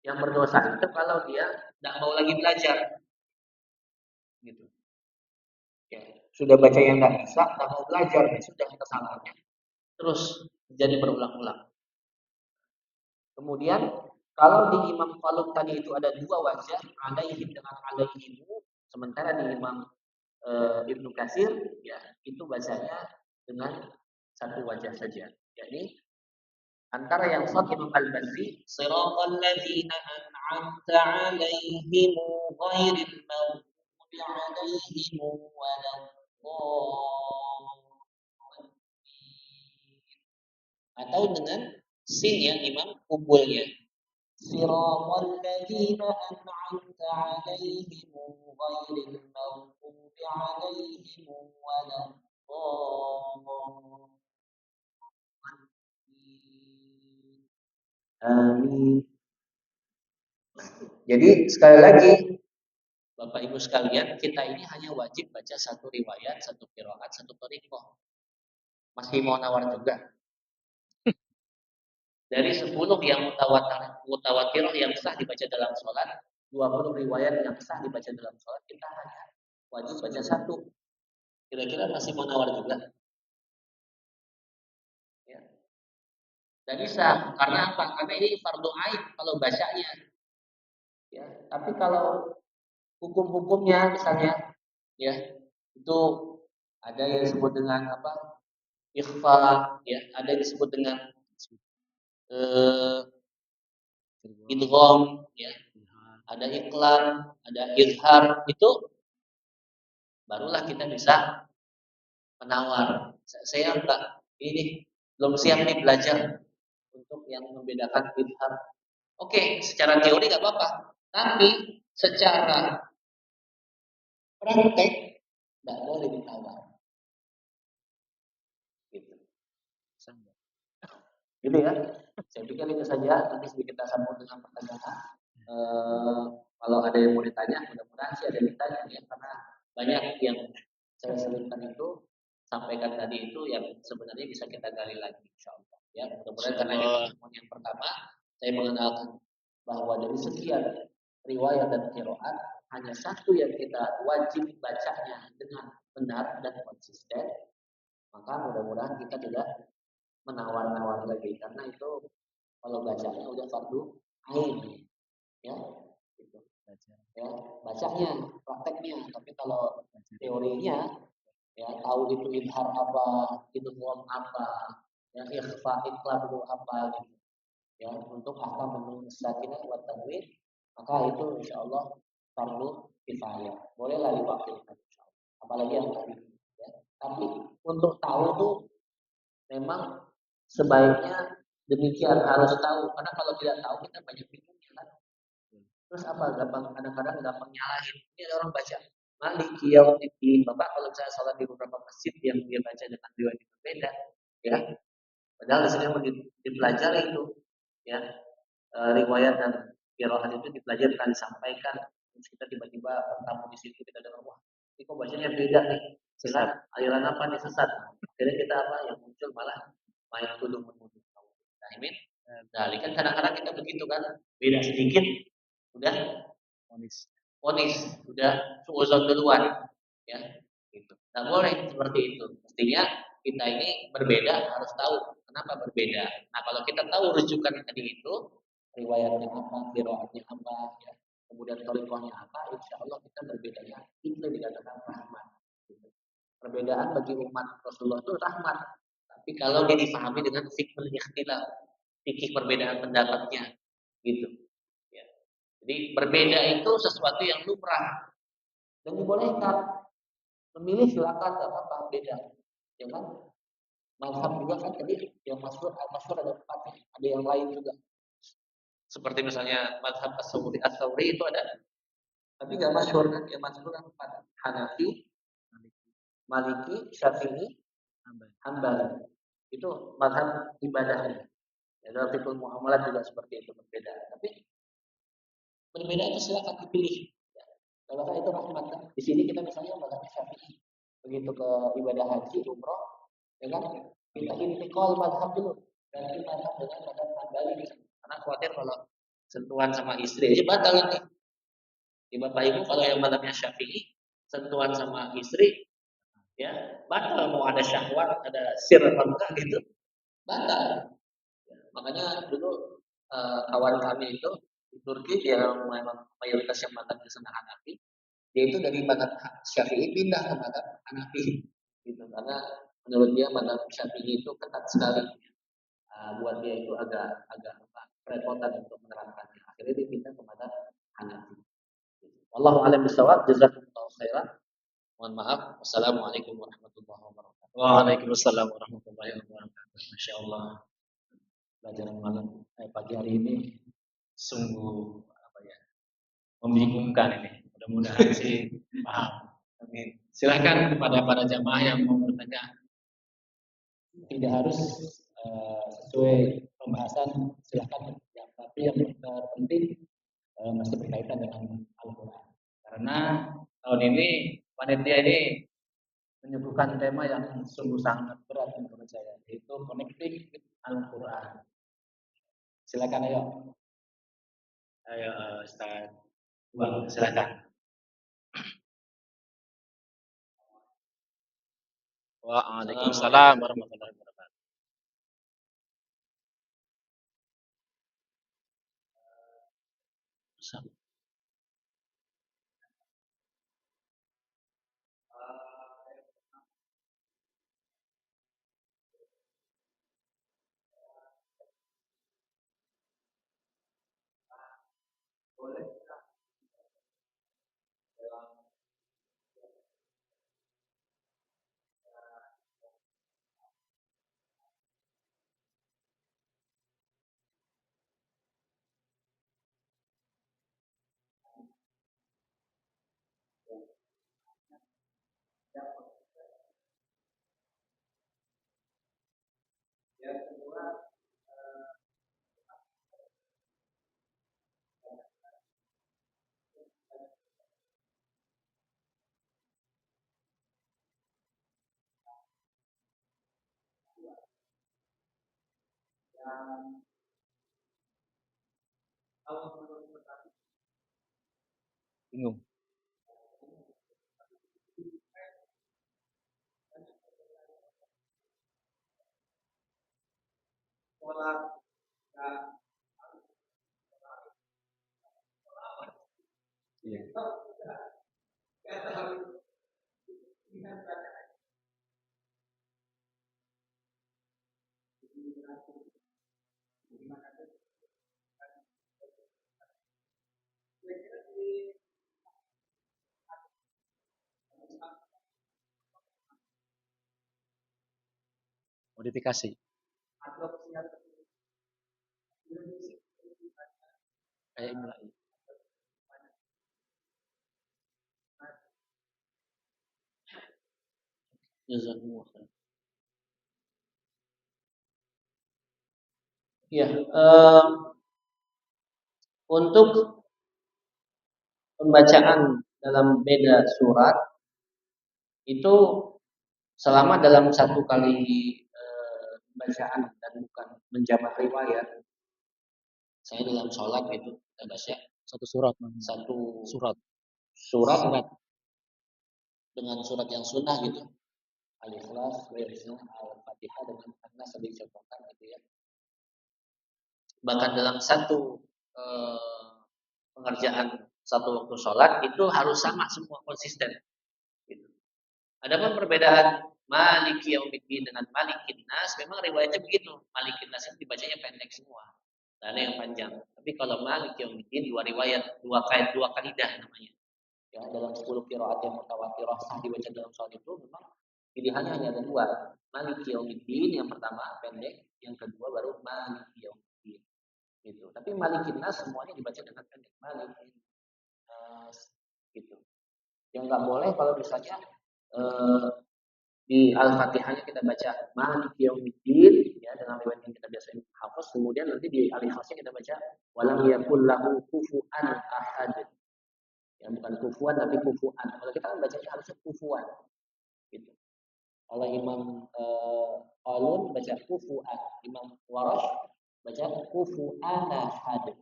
Yang berdosa itu kalau dia nggak mau lagi belajar, gitu. Ya, sudah baca yang nggak bisa, nggak mau belajar, ya sudah kesalahannya. Terus jadi berulang-ulang. Kemudian kalau di Imam Faluk tadi itu ada dua wajah, alaihim dengan alaihimu, sementara di Imam Ibnu Katsir ya itu bacanya dengan satu wajah saja. Jadi antara yang shad Imam Al-Bazzi, siratal ladzina an'amta 'alaihim ghairil maghdubi 'alaihim waladdallin. Atau dengan sin yang Imam kumpulnya. Siratal ladzina an'amta 'alaihim ghairil maghdubi 'alaihim waladdallin. Amin. Jadi sekali lagi Bapak Ibu sekalian, kita ini hanya wajib baca satu riwayat, satu qiraat, satu thariqah. Masih mau nawar juga. Dari 10 yang mutawatir yang sah dibaca dalam sholat, 20 riwayat yang sah dibaca dalam sholat, kita hanya wajib baca satu. Kira-kira masih mau nawar juga? Ya. Dan bisa, karena apa? Karena ini fardu ain kalau bacanya. Ya, tapi kalau hukum-hukumnya misalnya, ya itu ada yang disebut dengan apa? Ikhfa, ya, ada yang disebut dengan idgham, ya, ada iklan, ada izhar, itu barulah kita bisa menawar. Saya enggak ini belum siap nih belajar untuk yang membedakan izhar. Oke, secara teori nggak apa-apa, tapi secara praktek nggak boleh ditawar. Gitu. Gitu ya. Saya pikir itu saja. Nanti kita sambung dengan pertanyaan. Kalau ada yang mau ditanya, mudah-mudahan sih ada yang ditanya ya, karena banyak yang saya selipkan itu sampaikan tadi itu yang sebenarnya bisa kita gali lagi, insya Allah. Ya, mudah-mudahan karena ini pertemuan yang pertama, saya mengenalkan bahwa dari sekian riwayat dan qiraat hanya satu yang kita wajib bacanya dengan benar dan konsisten, maka mudah-mudahan kita tidak menawar-nawar lagi karena itu kalau bacanya udah fardu ain ya gitu. Ya bacanya prakteknya, tapi kalau teorinya ya tahu itu idhar apa, itu idgham apa, ya ikhfa iqlab itu apa gitu ya, untuk ahkam menun sakinah wa tanwin, maka itu insyaallah fardu kifayah, bolehlah diwakilkan insyaallah, apalagi yang tadi ya. Tapi untuk tahu tuh memang sebaiknya demikian, harus tahu, karena kalau tidak tahu kita banyak bingungnya kan. Terus apa, gampang kadang-kadang gampang nyalahin. Ini ada orang baca Maliki Yaumiddin. Bapak kalau saya sholat di beberapa masjid yang dia baca dengan riwayat yang berbeda, ya. Padahal di sini mau dipelajari itu, ya. Riwayat dan qiraat itu dipelajari dan disampaikan. Terus kita tiba-tiba bertamu di situ, kita dengar wah, ini kok bacanya beda nih. Sehingga aliran apa nih sesat. Akhirnya kita apa yang muncul malah main tuduh menuduh. Nah, ini kan kadang-kadang kita begitu kan, beda sedikit udah vonis, udah suuzon duluan, ya, gitu. Nggak boleh seperti itu. Mestinya kita ini berbeda harus tahu kenapa berbeda. Nah, kalau kita tahu rujukan tadi itu, riwayatnya apa, qiraatnya apa, ya, kemudian thariqahnya apa, insya Allah kita berbedanya itu dikatakan rahmat. Gitu. Perbedaan bagi umat Rasulullah itu rahmat. Tapi kalau dia difahami dengan fikih ikhtilaf, fikih perbedaan pendapatnya, gitu. Ya. Jadi berbeda itu sesuatu yang lumrah dan dibolehkan. Memilih silakan, nggak apa-apa, beda. Ya kan? Mazhab juga kan tadi yang masyhur ada 4 nih, ada yang lain juga. Seperti misalnya mazhab As-Sawri itu ada, tapi nggak masyhur kan? Yang masyhur kan 4. Hanafi, Maliki, Syafi'i, Hambali. Itu mazhab ibadahnya. Ya, dalam fikih muamalat juga seperti itu berbeda. Tapi berbeda itu silakan dipilih. Ya. Kalau kan itu rahmat kan. Di sini kita misalnya mazhab Syafi'i. Begitu ke ibadah haji, umroh, ya kan? Kita intikal mazhab dulu. Ganti mazhab dengan mazhab Hambali. Karena khawatir kalau sentuhan sama istri aja batal nanti. Di Bapak Ibu kalau yang mazhabnya Syafi'i, sentuhan sama istri, ya batal. Mau ada syahwat, ada sir apa enggak gitu, batal. Makanya dulu kawan kami itu di Turki yang memang mayoritas yang mazhab di sana Hanafi, dia itu dari mazhab Syafi'i pindah ke mazhab Hanafi gitu karena menurut dia mazhab Syafi'i itu ketat sekali. Buat dia itu agak agak kerepotan untuk menerapkannya. Akhirnya dia pindah ke mazhab Hanafi. Wallahu a'lam bishawab. Jazakumullahu khairan. Mohon maaf. Wassalamualaikum warahmatullahi wabarakatuh. Waalaikumsalam warahmatullahi wabarakatuh. Masya Allah. Pelajaran malam pagi hari ini sungguh apa ya, membingungkan ini. Mudah-mudahan sih paham. Amin. Silakan kepada para jamaah yang mau bertanya. Tidak harus sesuai pembahasan, silakan. Tapi yang terpenting masih berkaitan dengan Al-Quran. Karena tahun ini panitia ini menyuguhkan tema yang sungguh sangat berat menurut saya, yaitu connecting with Al-Quran. Silakan ayo. Ayo Ustaz. Bang, silakan. Waalaikumsalam warahmatullahi wabarakatuh. Bingung. Iya. Modifikasi. Kayak mulai. Jazakumullah khair. Ya, untuk pembacaan dalam beda surat itu selama dalam satu kali bacaan dan bukan menjamak riwayat. Saya dalam sholat itu kita baca satu surat, satu surat dengan surat yang sunnah gitu. Al-Ikhlas, Al-Fatihah dengan An-Nas yang dicontohkan gitu ya. Bahkan dalam satu pengerjaan satu waktu sholat itu harus sama semua, konsisten. Gitu. Adapun perbedaan Maliki Yaumiddin dengan Malikin Nas, memang riwayatnya begitu. Malikin Nas itu dibacanya pendek semua. Dana yang panjang. Tapi kalau Malik Yaumiddin dua riwayat, dua kaidah namanya. Ya, dalam 10 qiraat yang mutawatirah sah dibaca dalam sholat itu memang pilihannya hanya ada dua. Malik Yaumiddin yang pertama pendek, yang kedua baru Malik Yaumiddin. Gitu. Tapi Malikin Nas semuanya dibaca dengan pendek. Malikin Nas gitu. Yang nggak boleh kalau misalnya di Al-Fatihahnya kita baca Malik Yaumiddin ya dengan riwayat yang kita biasa hafaz, kemudian nanti di Al-Ikhlasnya kita baca walam yakul lahu kufuwan ahad. Ya bukan kufuan tapi kufuan. Kalau kita kan bacanya harusnya kufuan gitu. Kalau Imam Qalun baca kufuan, Imam Warash baca kufuan ahad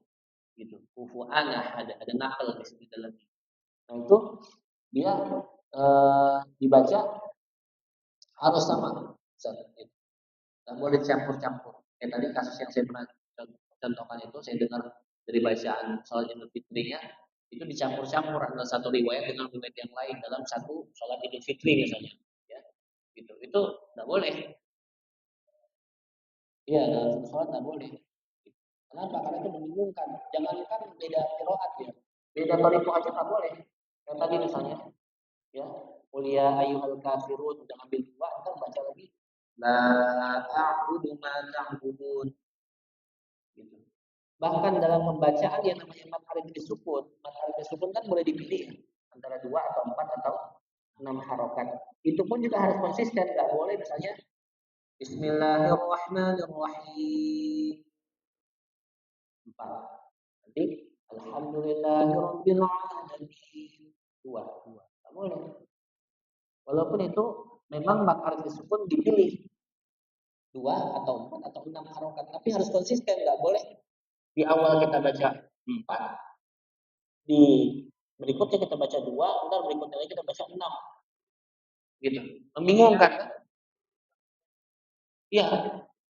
gitu. Kufuan ahad, ada nakal di sini dalamnya. Nah itu dia dibaca harus sama. Nggak boleh campur-campur. Kayak tadi kasus yang saya pernah contohkan itu, saya dengar dari bacaan sholat Idul Fitrinya, itu dicampur-campur antara satu riwayat dengan riwayat yang lain dalam satu sholat Idul Fitri misalnya. Ya, gitu. Itu nggak boleh. Iya, dalam satu sholat nggak boleh. Kenapa? Karena itu membingungkan. Jangankan beda qiraat ya, beda thariqah aja nggak boleh. Kayak tadi misalnya, ya, kuliah ayyuhal kafirun, udah ngambil dua, ntar baca lagi la a'budu ma ta'budun gitu. Bahkan dalam pembacaan yang namanya mad harfi disukun, kan boleh dipilih antara 2 atau 4 atau 6 harokat. Itu pun juga harus konsisten, nggak boleh misalnya Bismillahirrahmanirrahim 4. Nanti Alhamdulillahirabbil alamin 2. Nggak boleh. Walaupun itu memang mad harfi disukun dipilih 2 atau 4 atau 6 harokat, tapi harus konsisten, nggak boleh di awal kita baca 4, di berikutnya kita baca 2, ntar berikutnya lagi kita baca 6. Gitu. Membingungkan kan? Iya.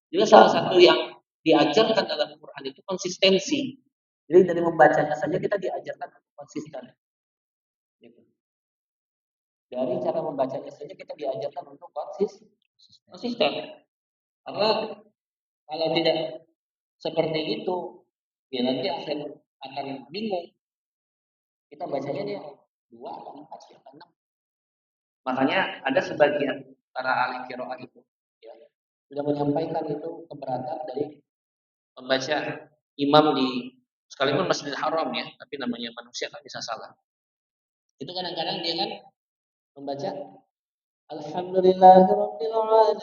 Jadi salah satu yang diajarkan dalam Quran itu konsistensi. Jadi dari membacanya saja kita diajarkan untuk konsisten. Gitu. Dari cara membacanya saja kita diajarkan untuk konsisten. Karena kalau tidak seperti itu, ya nanti akan bingung. Kita bacanya dia 2 atau 4 atau 6. Makanya ada sebagian para ahli qiraah itu ya, sudah menyampaikan itu keberatan dari membaca imam di sekalipun Masjidil Haram ya, tapi namanya manusia kan bisa salah. Itu kadang-kadang dia kan membaca Alhamdulillahirabbil alamin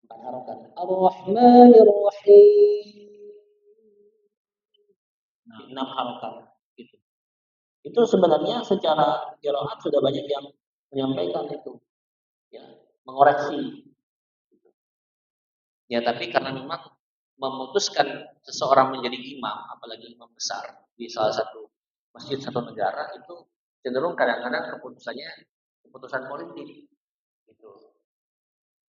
4 harokat. Ar-Rahmanir Rahim 6 harokat gitu. Itu sebenarnya secara qiraat sudah banyak yang menyampaikan itu ya, mengoreksi. Ya, tapi karena memang memutuskan seseorang menjadi imam, apalagi imam besar di salah satu masjid satu negara itu cenderung kadang-kadang keputusan politik gitu.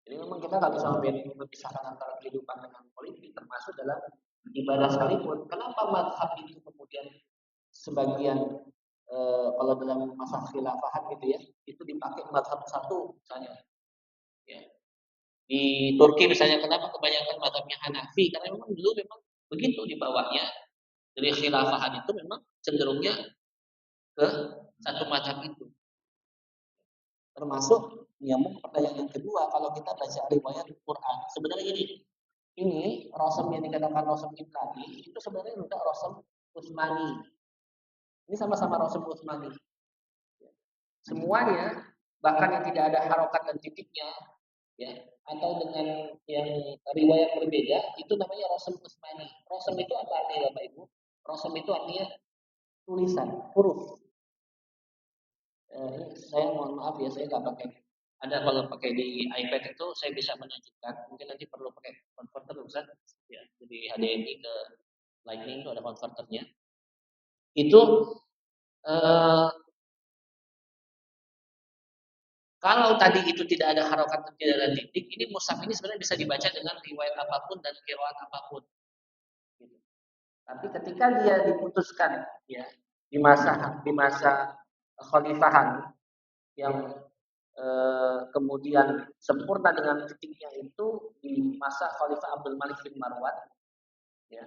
Jadi memang kita nggak bisa memisahkan antara kehidupan dengan politik, termasuk dalam ibadah sekalipun. Kenapa mazhab itu kemudian sebagian kalau dalam masa khilafahan gitu ya, itu dipakai mazhab satu misalnya. Ya. Di Turki misalnya kenapa kebanyakan mazhabnya Hanafi? Karena memang dulu memang begitu di bawahnya. Dari khilafahan itu memang cenderungnya ke satu mazhab itu. Termasuk nyambung pertanyaan yang kedua, kalau kita baca riwayat Quran, sebenarnya ini Rasul yang dikatakan Rasul Ibrani itu sebenarnya juga Rasul Utsmani. Ini sama-sama Rasul Utsmani. Semuanya bahkan yang tidak ada harokat dan titiknya ya, atau dengan yang riwayat berbeda itu namanya Rasul Utsmani. Rasul itu apa artinya Bapak Ibu? Rasul itu artinya tulisan, huruf. Saya mohon maaf ya, saya nggak pakai. Ada kalau pakai di iPad itu saya bisa menunjukkan. Mungkin nanti perlu pakai converter Ustaz. Ya, jadi HDMI ke Lightning itu ada converternya. Itu kalau tadi itu tidak ada harokat dan tidak ada titik, ini mushaf ini sebenarnya bisa dibaca dengan riwayat apapun dan qiraat apapun. Gitu. Tapi ketika dia diputuskan ya di masa khalifahan yang kemudian sempurna dengan titiknya itu di masa Khalifah Abdul Malik bin Marwan, ya,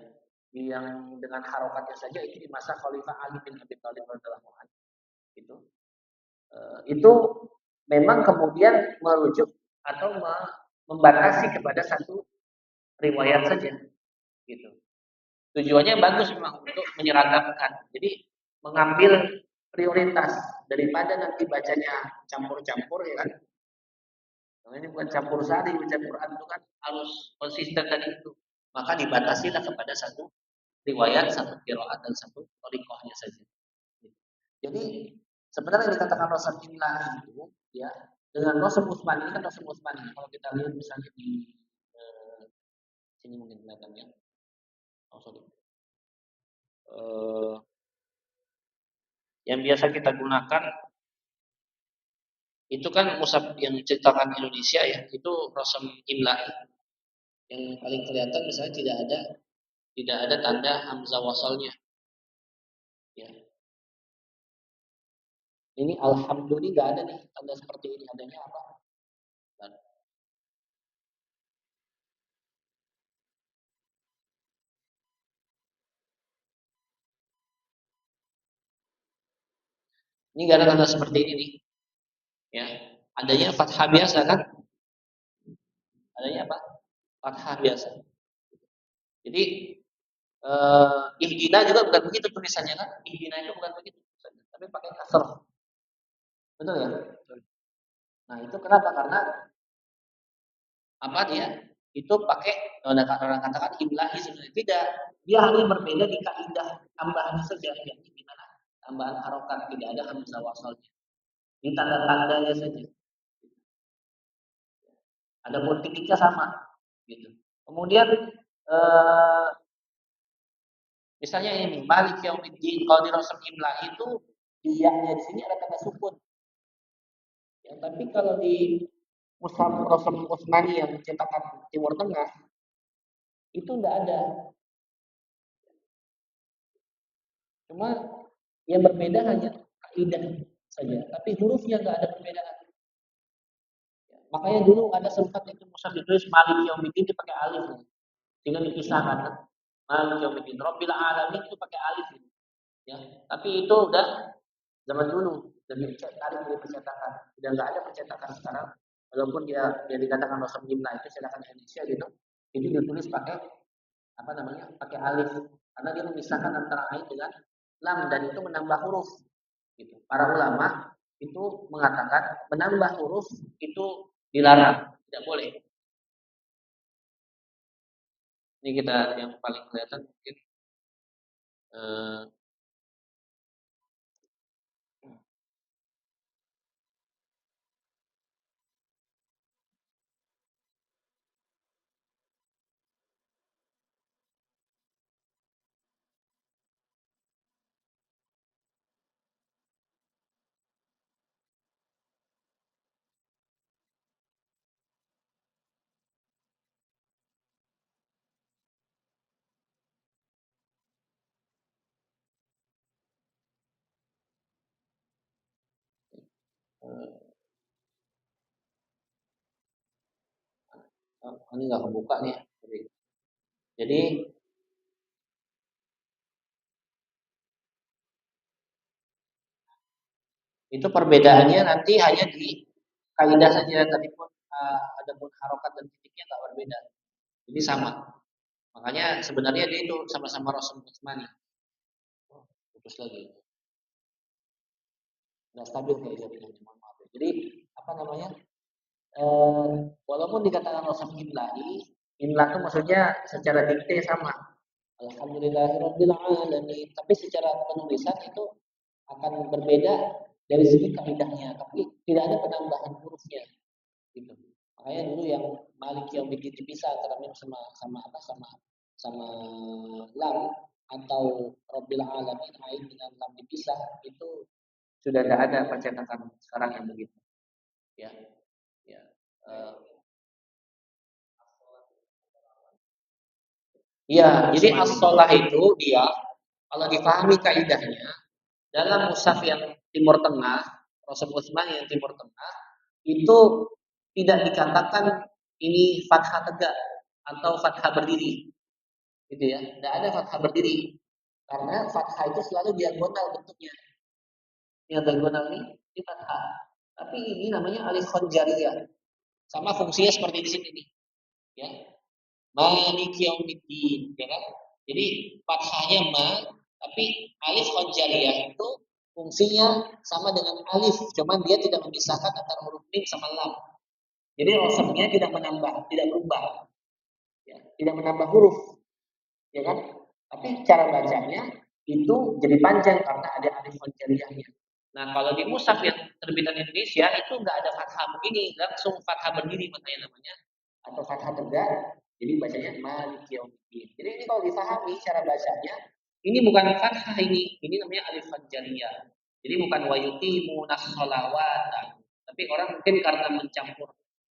yang dengan harokatnya saja itu di masa Khalifah Ali bin Abi Thalib radhiyallahu anhu. Itu memang kemudian merujuk atau membatasi kepada satu riwayat saja, gitu. Tujuannya bagus memang untuk menyeragamkan. Jadi mengambil prioritas daripada nanti bacanya campur-campur ya kan. Nah, ini bukan campur sari, campur aduk kan harus konsisten tadi itu. Maka dibatasilah kepada satu riwayat, satu qiraat dan satu thariqahnya saja. Jadi sebenarnya yang dikatakan Rasul Imla itu ya dengan Rasul Utsman ini kan Rasul Utsman ini kalau kita lihat misalnya di sini mungkin kelihatannya. Oh, sorry. Yang biasa kita gunakan itu kan mushaf yang diciptakan Indonesia ya, itu Rasul Imla. Yang paling kelihatan misalnya tidak ada tanda hamzah wasalnya. Ya. Ini alhamdulillah nggak ada nih tanda seperti ini, adanya apa? Dan ini nggak ada tanda seperti ini nih. Ya, adanya fathah biasa kan? Adanya apa? Fathah biasa. Jadi ihdina juga bukan begitu tulisannya kan? Ihdina itu bukan begitu tulisannya, tapi pakai kasrah. Betul ya? Nah, itu kenapa? Karena apa dia? Itu pakai orang katakan imlahi sebenarnya tidak. Dia hanya berbeda di kaidah tambahan saja, yakni gimana? Tambahan harokat, tidak ada hamzah wasalnya. Di tanda-tandanya saja. Adapun titiknya sama, gitu. Kemudian misalnya ini Malik Yaumiddin, kalau di Rasul Imla itu iyahnya di sini ada kata sukun. Ya, tapi kalau di Mushaf Rasul Utsmani yang cetakan Timur Tengah itu enggak ada. Cuma yang berbeda hanya kaidah saja, tapi hurufnya enggak ada perbedaan. Makanya dulu ada sempat itu mushaf ditulis Malik Yaumiddin itu pakai alif, sehingga dipisahkan. Malik Yaumiddin, Rabbil Alamin itu pakai alif. Ya, tapi itu udah zaman dulu, dari tarik dari percetakan. Sudah nggak ada percetakan sekarang, walaupun dia dikatakan Rasul Jimlah itu cetakan Indonesia gitu, itu ditulis pakai apa namanya, pakai alif, karena dia memisahkan antara ain dengan lam dan itu menambah huruf. Gitu. Para ulama itu mengatakan menambah huruf itu dilarang, tidak boleh. Ini kita yang paling kelihatan mungkin ini nggak kebuka nih. Jadi itu perbedaannya nanti hanya di kaidah saja, tapi pun ada pun harokat dan titiknya nggak berbeda. Jadi sama. Makanya sebenarnya dia itu sama-sama Rasul Utsmani. Oh, putus lagi. Nggak stabil kayak jaringannya, mohon maaf. Jadi apa namanya? Walaupun dikatakan Rasul Imla'i, Imla itu maksudnya secara dikte sama. Alhamdulillahirabbil alamin. Tapi secara penulisan itu akan berbeda dari segi kaidahnya, tapi tidak ada penambahan hurufnya. Gitu. Makanya dulu yang Malik yang bikin dipisah antara mim sama lam atau Rabbil Alamin ain dengan lam dipisah itu sudah tidak ada percetakan sekarang yang begitu. Ya, ya. Iya, jadi as-shalah itu dia kalau dipahami kaidahnya dalam mushaf yang Timur Tengah, Rasul Utsman yang Timur Tengah itu tidak dikatakan ini fathah tegak atau fathah berdiri. gitu ya. Tidak ada fathah berdiri karena fathah itu selalu diagonal bentuknya. Yang diagonal ini fathah. Tapi ini namanya alif khonjariyah. Sama fungsinya seperti di sini nih, ya. Malik yaumiddin, ya kan? Jadi fathahnya ma, tapi alif khonjariyah itu fungsinya sama dengan alif, cuman dia tidak memisahkan antara huruf mim sama lam. Jadi rosamnya tidak menambah, tidak berubah, ya, tidak menambah huruf, ya kan? Tapi cara bacanya itu jadi panjang karena ada alif khonjariyahnya. Nah, kalau di mushaf yang terbitan Indonesia itu nggak ada fathah begini, langsung fathah berdiri makanya namanya atau fathah tegak. Jadi bacanya Malik Yaumiddin. Jadi ini kalau difahami cara bacanya, ini bukan fathah ini namanya alif khonjariyah. Jadi bukan wayuqimu nas-sholawat. Tapi orang mungkin karena mencampur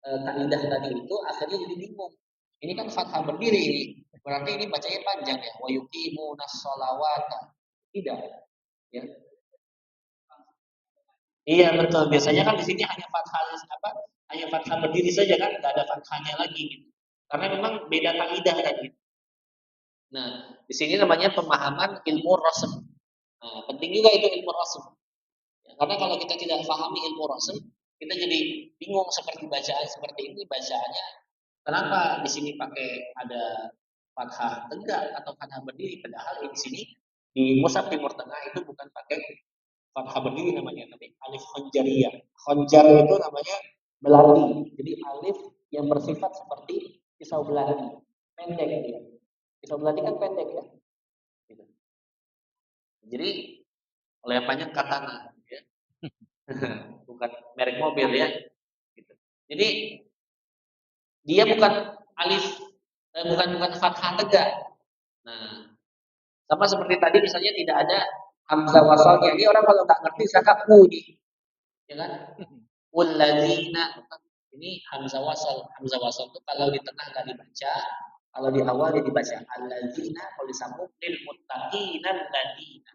kaidah tadi itu akhirnya jadi bingung. Ini kan fathah berdiri ini. Berarti ini bacanya panjang ya. Wayuqimu nas-sholawat. Tidak, ya. Iya betul. Biasanya kan di sini hanya fathah apa? Hanya fathah berdiri saja kan, nggak ada fathahnya lagi gitu. Karena memang beda kaidah kan gitu. Nah, di sini namanya pemahaman ilmu rasm. Nah, penting juga itu ilmu rasm. Ya, karena kalau kita tidak pahami ilmu rasm, kita jadi bingung seperti bacaan seperti ini bacaannya. Kenapa di sini pakai ada fathah tegak atau fathah berdiri? Padahal di sini di mushaf Timur Tengah itu bukan pakai fathah berdiri namanya, tapi alif khonjariyah. Khonjar itu namanya belati. Jadi alif yang bersifat seperti pisau belati, pendek dia. Pisau belati kan pendek ya. Gitu. Jadi lepannya katana, ya. Bukan merek mobil ya. Gitu. Jadi dia bukan alif, bukan fathah tegak. Nah, sama seperti tadi misalnya tidak ada hamzah wasalnya. Ini orang kalau nggak ngerti saka u nih, ya kan? Walladzina ini hamzah wasal. Hamzah wasal itu kalau di tengah nggak dibaca, kalau di awal dia dibaca alladzina, kalau disambung lil muttaqina alladzina.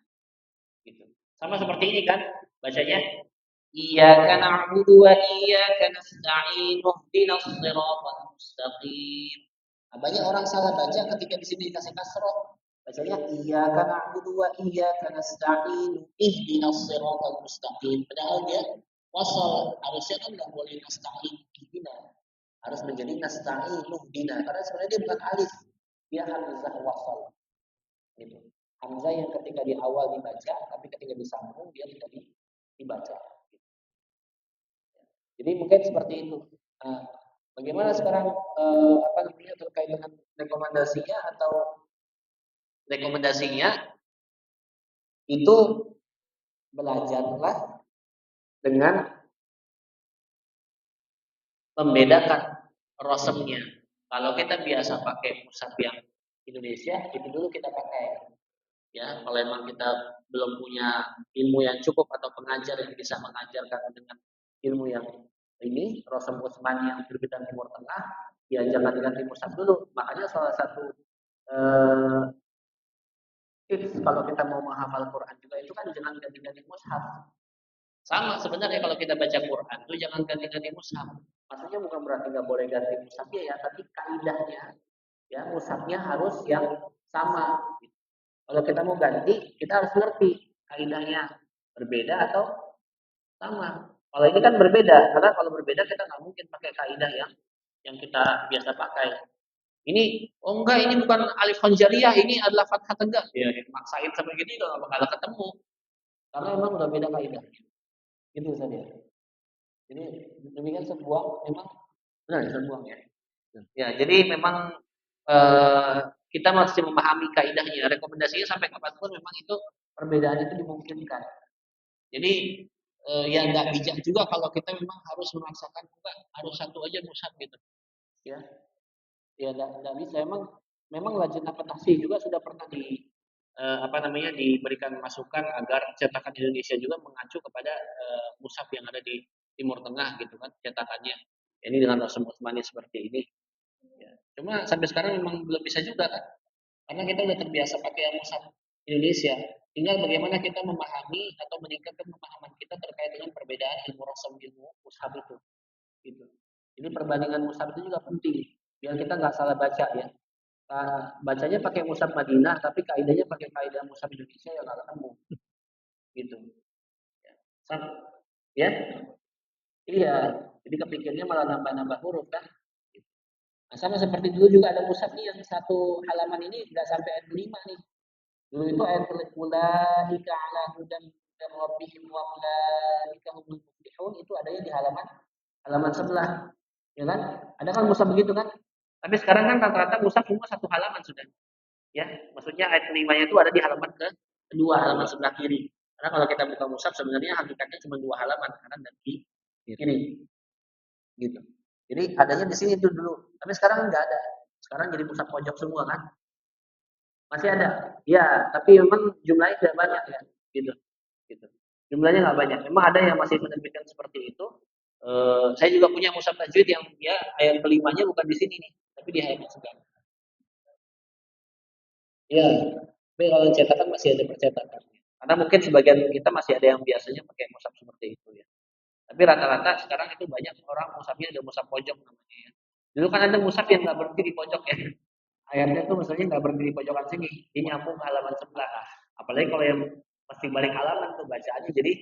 Gitu. Sama seperti ini kan bacanya iyyaka na'budu wa iyyaka nasta'in ihdinas siratal mustaqim. Nah, banyak orang salah baca ketika di sini dikasih kasroh. Bacanya iyyaka na'budu wa iyyaka nasta'in ihdinas siratal mustaqim. Padahal dia wasal, harusnya kan nggak boleh nasta'in ihdina. Harus menjadi nasta'in ihdina karena sebenarnya dia bukan alif, dia hamzah wasal. Gitu. Hamzah yang ketika di awal dibaca, tapi ketika disambung dia tidak dibaca. Jadi mungkin seperti itu. Nah, bagaimana sekarang apa namanya terkait dengan rekomendasinya itu belajarlah dengan membedakan rosemnya. Kalau kita biasa pakai mushaf yang Indonesia, itu dulu kita pakai. Ya, kalau memang kita belum punya ilmu yang cukup atau pengajar yang bisa mengajarkan dengan ilmu yang ini, Rosem Utsmani yang terbitan Timur Tengah, ya jangan diganti mushaf dulu. Makanya salah satu tips kalau kita mau menghafal Quran juga itu kan jangan ganti-ganti mushaf. Sama sebenarnya kalau kita baca Quran itu jangan ganti-ganti mushaf. Maksudnya bukan berarti nggak boleh ganti mushafnya ya, tapi kaidahnya ya mushafnya harus yang sama. Kalau kita mau ganti, kita harus ngerti kaidahnya berbeda atau sama. Kalau ini kan berbeda, karena kalau berbeda kita nggak mungkin pakai kaidah yang kita biasa pakai. Ini, oh enggak, ini bukan alif khonjariyah, ini adalah fathah tegak. Ya, maksain sama gini udah nggak bakal ketemu. Karena memang udah beda kaidah. Gitu saja. Jadi demikian sebuah memang benar sebuah ya. Ya, jadi memang kita masih memahami kaidahnya. Rekomendasinya sampai kapanpun memang itu perbedaan itu dimungkinkan. Jadi ya nggak bijak juga kalau kita memang harus memaksakan enggak harus satu aja mushaf gitu. Ya, ya nggak bisa. Memang Lajnah Pentasih juga sudah pernah apa namanya diberikan masukan agar cetakan Indonesia juga mengacu kepada mushaf yang ada di Timur Tengah gitu kan cetakannya. Ini dengan Rasul Utsmani seperti ini. Ya. Cuma sampai sekarang memang belum bisa juga kan. Karena kita udah terbiasa pakai mushaf Indonesia. Tinggal bagaimana kita memahami atau meningkatkan pemahaman kita terkait dengan perbedaan ilmu rasam ilmu mushaf itu. Gitu. Jadi perbandingan mushaf itu juga penting biar kita nggak salah baca ya. bacanya pakai mushaf Madinah, tapi kaidahnya pakai kaidah mushaf Indonesia yang nggak ketemu, gitu. Ya, iya. Jadi kepikirnya malah nambah-nambah huruf kan. Nah, sama seperti dulu juga ada mushaf nih yang satu halaman ini nggak sampai ayat 5 nih. Dulu itu ayat ulaika ala hudan min rabbihim wa ulaika humul muflihun itu adanya di halaman sebelah. Ya kan? Ada kan mushaf begitu kan? Tapi sekarang kan rata-rata mushaf semua satu halaman sudah. Ya, maksudnya ayat 5-nya itu ada di halaman kedua, halaman sebelah kiri. Karena kalau kita buka mushaf sebenarnya hakikatnya cuma 2 halaman, kanan dan kiri. Gitu. Jadi adanya di sini itu dulu. Tapi sekarang nggak ada. Sekarang jadi mushaf pojok semua kan? Masih ada. Ya, tapi memang jumlahnya tidak banyak ya. Gitu. Gitu. Jumlahnya nggak banyak. Memang ada yang masih menerbitkan seperti itu. Saya juga punya mushaf tajwid yang dia ayat kelimanya bukan di sini nih, tapi di ayat sebelah. Iya, tapi kalau cetakan masih ada percetakan. Karena mungkin sebagian kita masih ada yang biasanya pakai mushaf seperti itu ya. Tapi rata-rata sekarang itu banyak orang mushafnya ada mushaf pojok namanya ya. Dulu kan ada mushaf yang nggak berhenti di pojok ya. Ayatnya tuh misalnya nggak berhenti di pojokan sini, dia nyambung ke halaman sebelah. Apalagi kalau yang pasti balik halaman tuh bacaannya jadi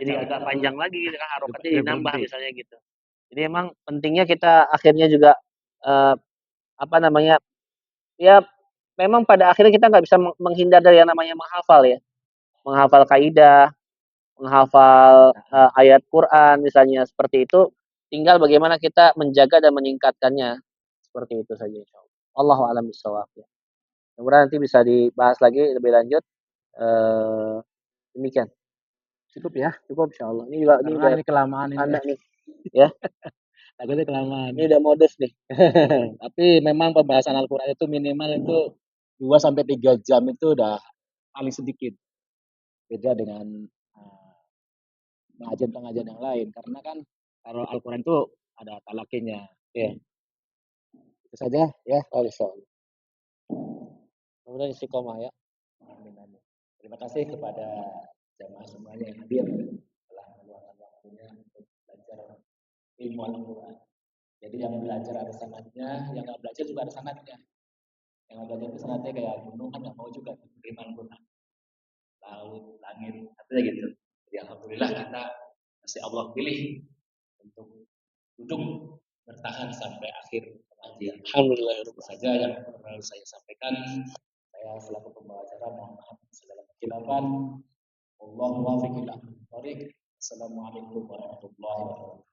agak panjang lagi gitu kan, harokatnya dinambah misalnya gitu. Jadi emang pentingnya kita akhirnya juga apa namanya ya memang pada akhirnya kita nggak bisa menghindar dari yang namanya menghafal ya, menghafal kaidah, menghafal ayat Quran misalnya seperti itu. Tinggal bagaimana kita menjaga dan meningkatkannya seperti itu saja. Allahu a'lam bishawab ya. Kemudian nanti bisa dibahas lagi lebih lanjut. Eh, Demikian. Cukup ya, cukup insya Allah. Ini juga ini udah ini kelamaan ini. Anak nih, ya. Takutnya kelamaan. Ini udah modus nih. Tapi memang pembahasan Al-Quran itu minimal itu 2 sampai 3 jam itu udah paling sedikit. Beda dengan pengajian-pengajian yang lain. Karena kan kalau Al-Quran itu ada talakinya. Ya. Itu saja ya, insya Allah. Kemudian istiqomah ya. Amin, amin. Terima kasih kepada jamaah semuanya yang hadir telah meluangkan waktunya untuk belajar ilmu Al-Quran. Jadi yang belajar ada sanadnya, yang nggak belajar juga ada sanadnya. Yang nggak belajar itu sanadnya kayak gunung kan nggak mau juga menerima Al-Quran. Laut, langit, artinya gitu. Jadi alhamdulillah kita masih Allah pilih untuk duduk bertahan sampai akhir pengajian. Alhamdulillah itu saja yang perlu saya sampaikan. Saya selaku pembawa acara mohon maaf segala kesilapan. Wallahu muwaffiq ila aqwamit thoriq. Assalamualaikum warahmatullahi wabarakatuh.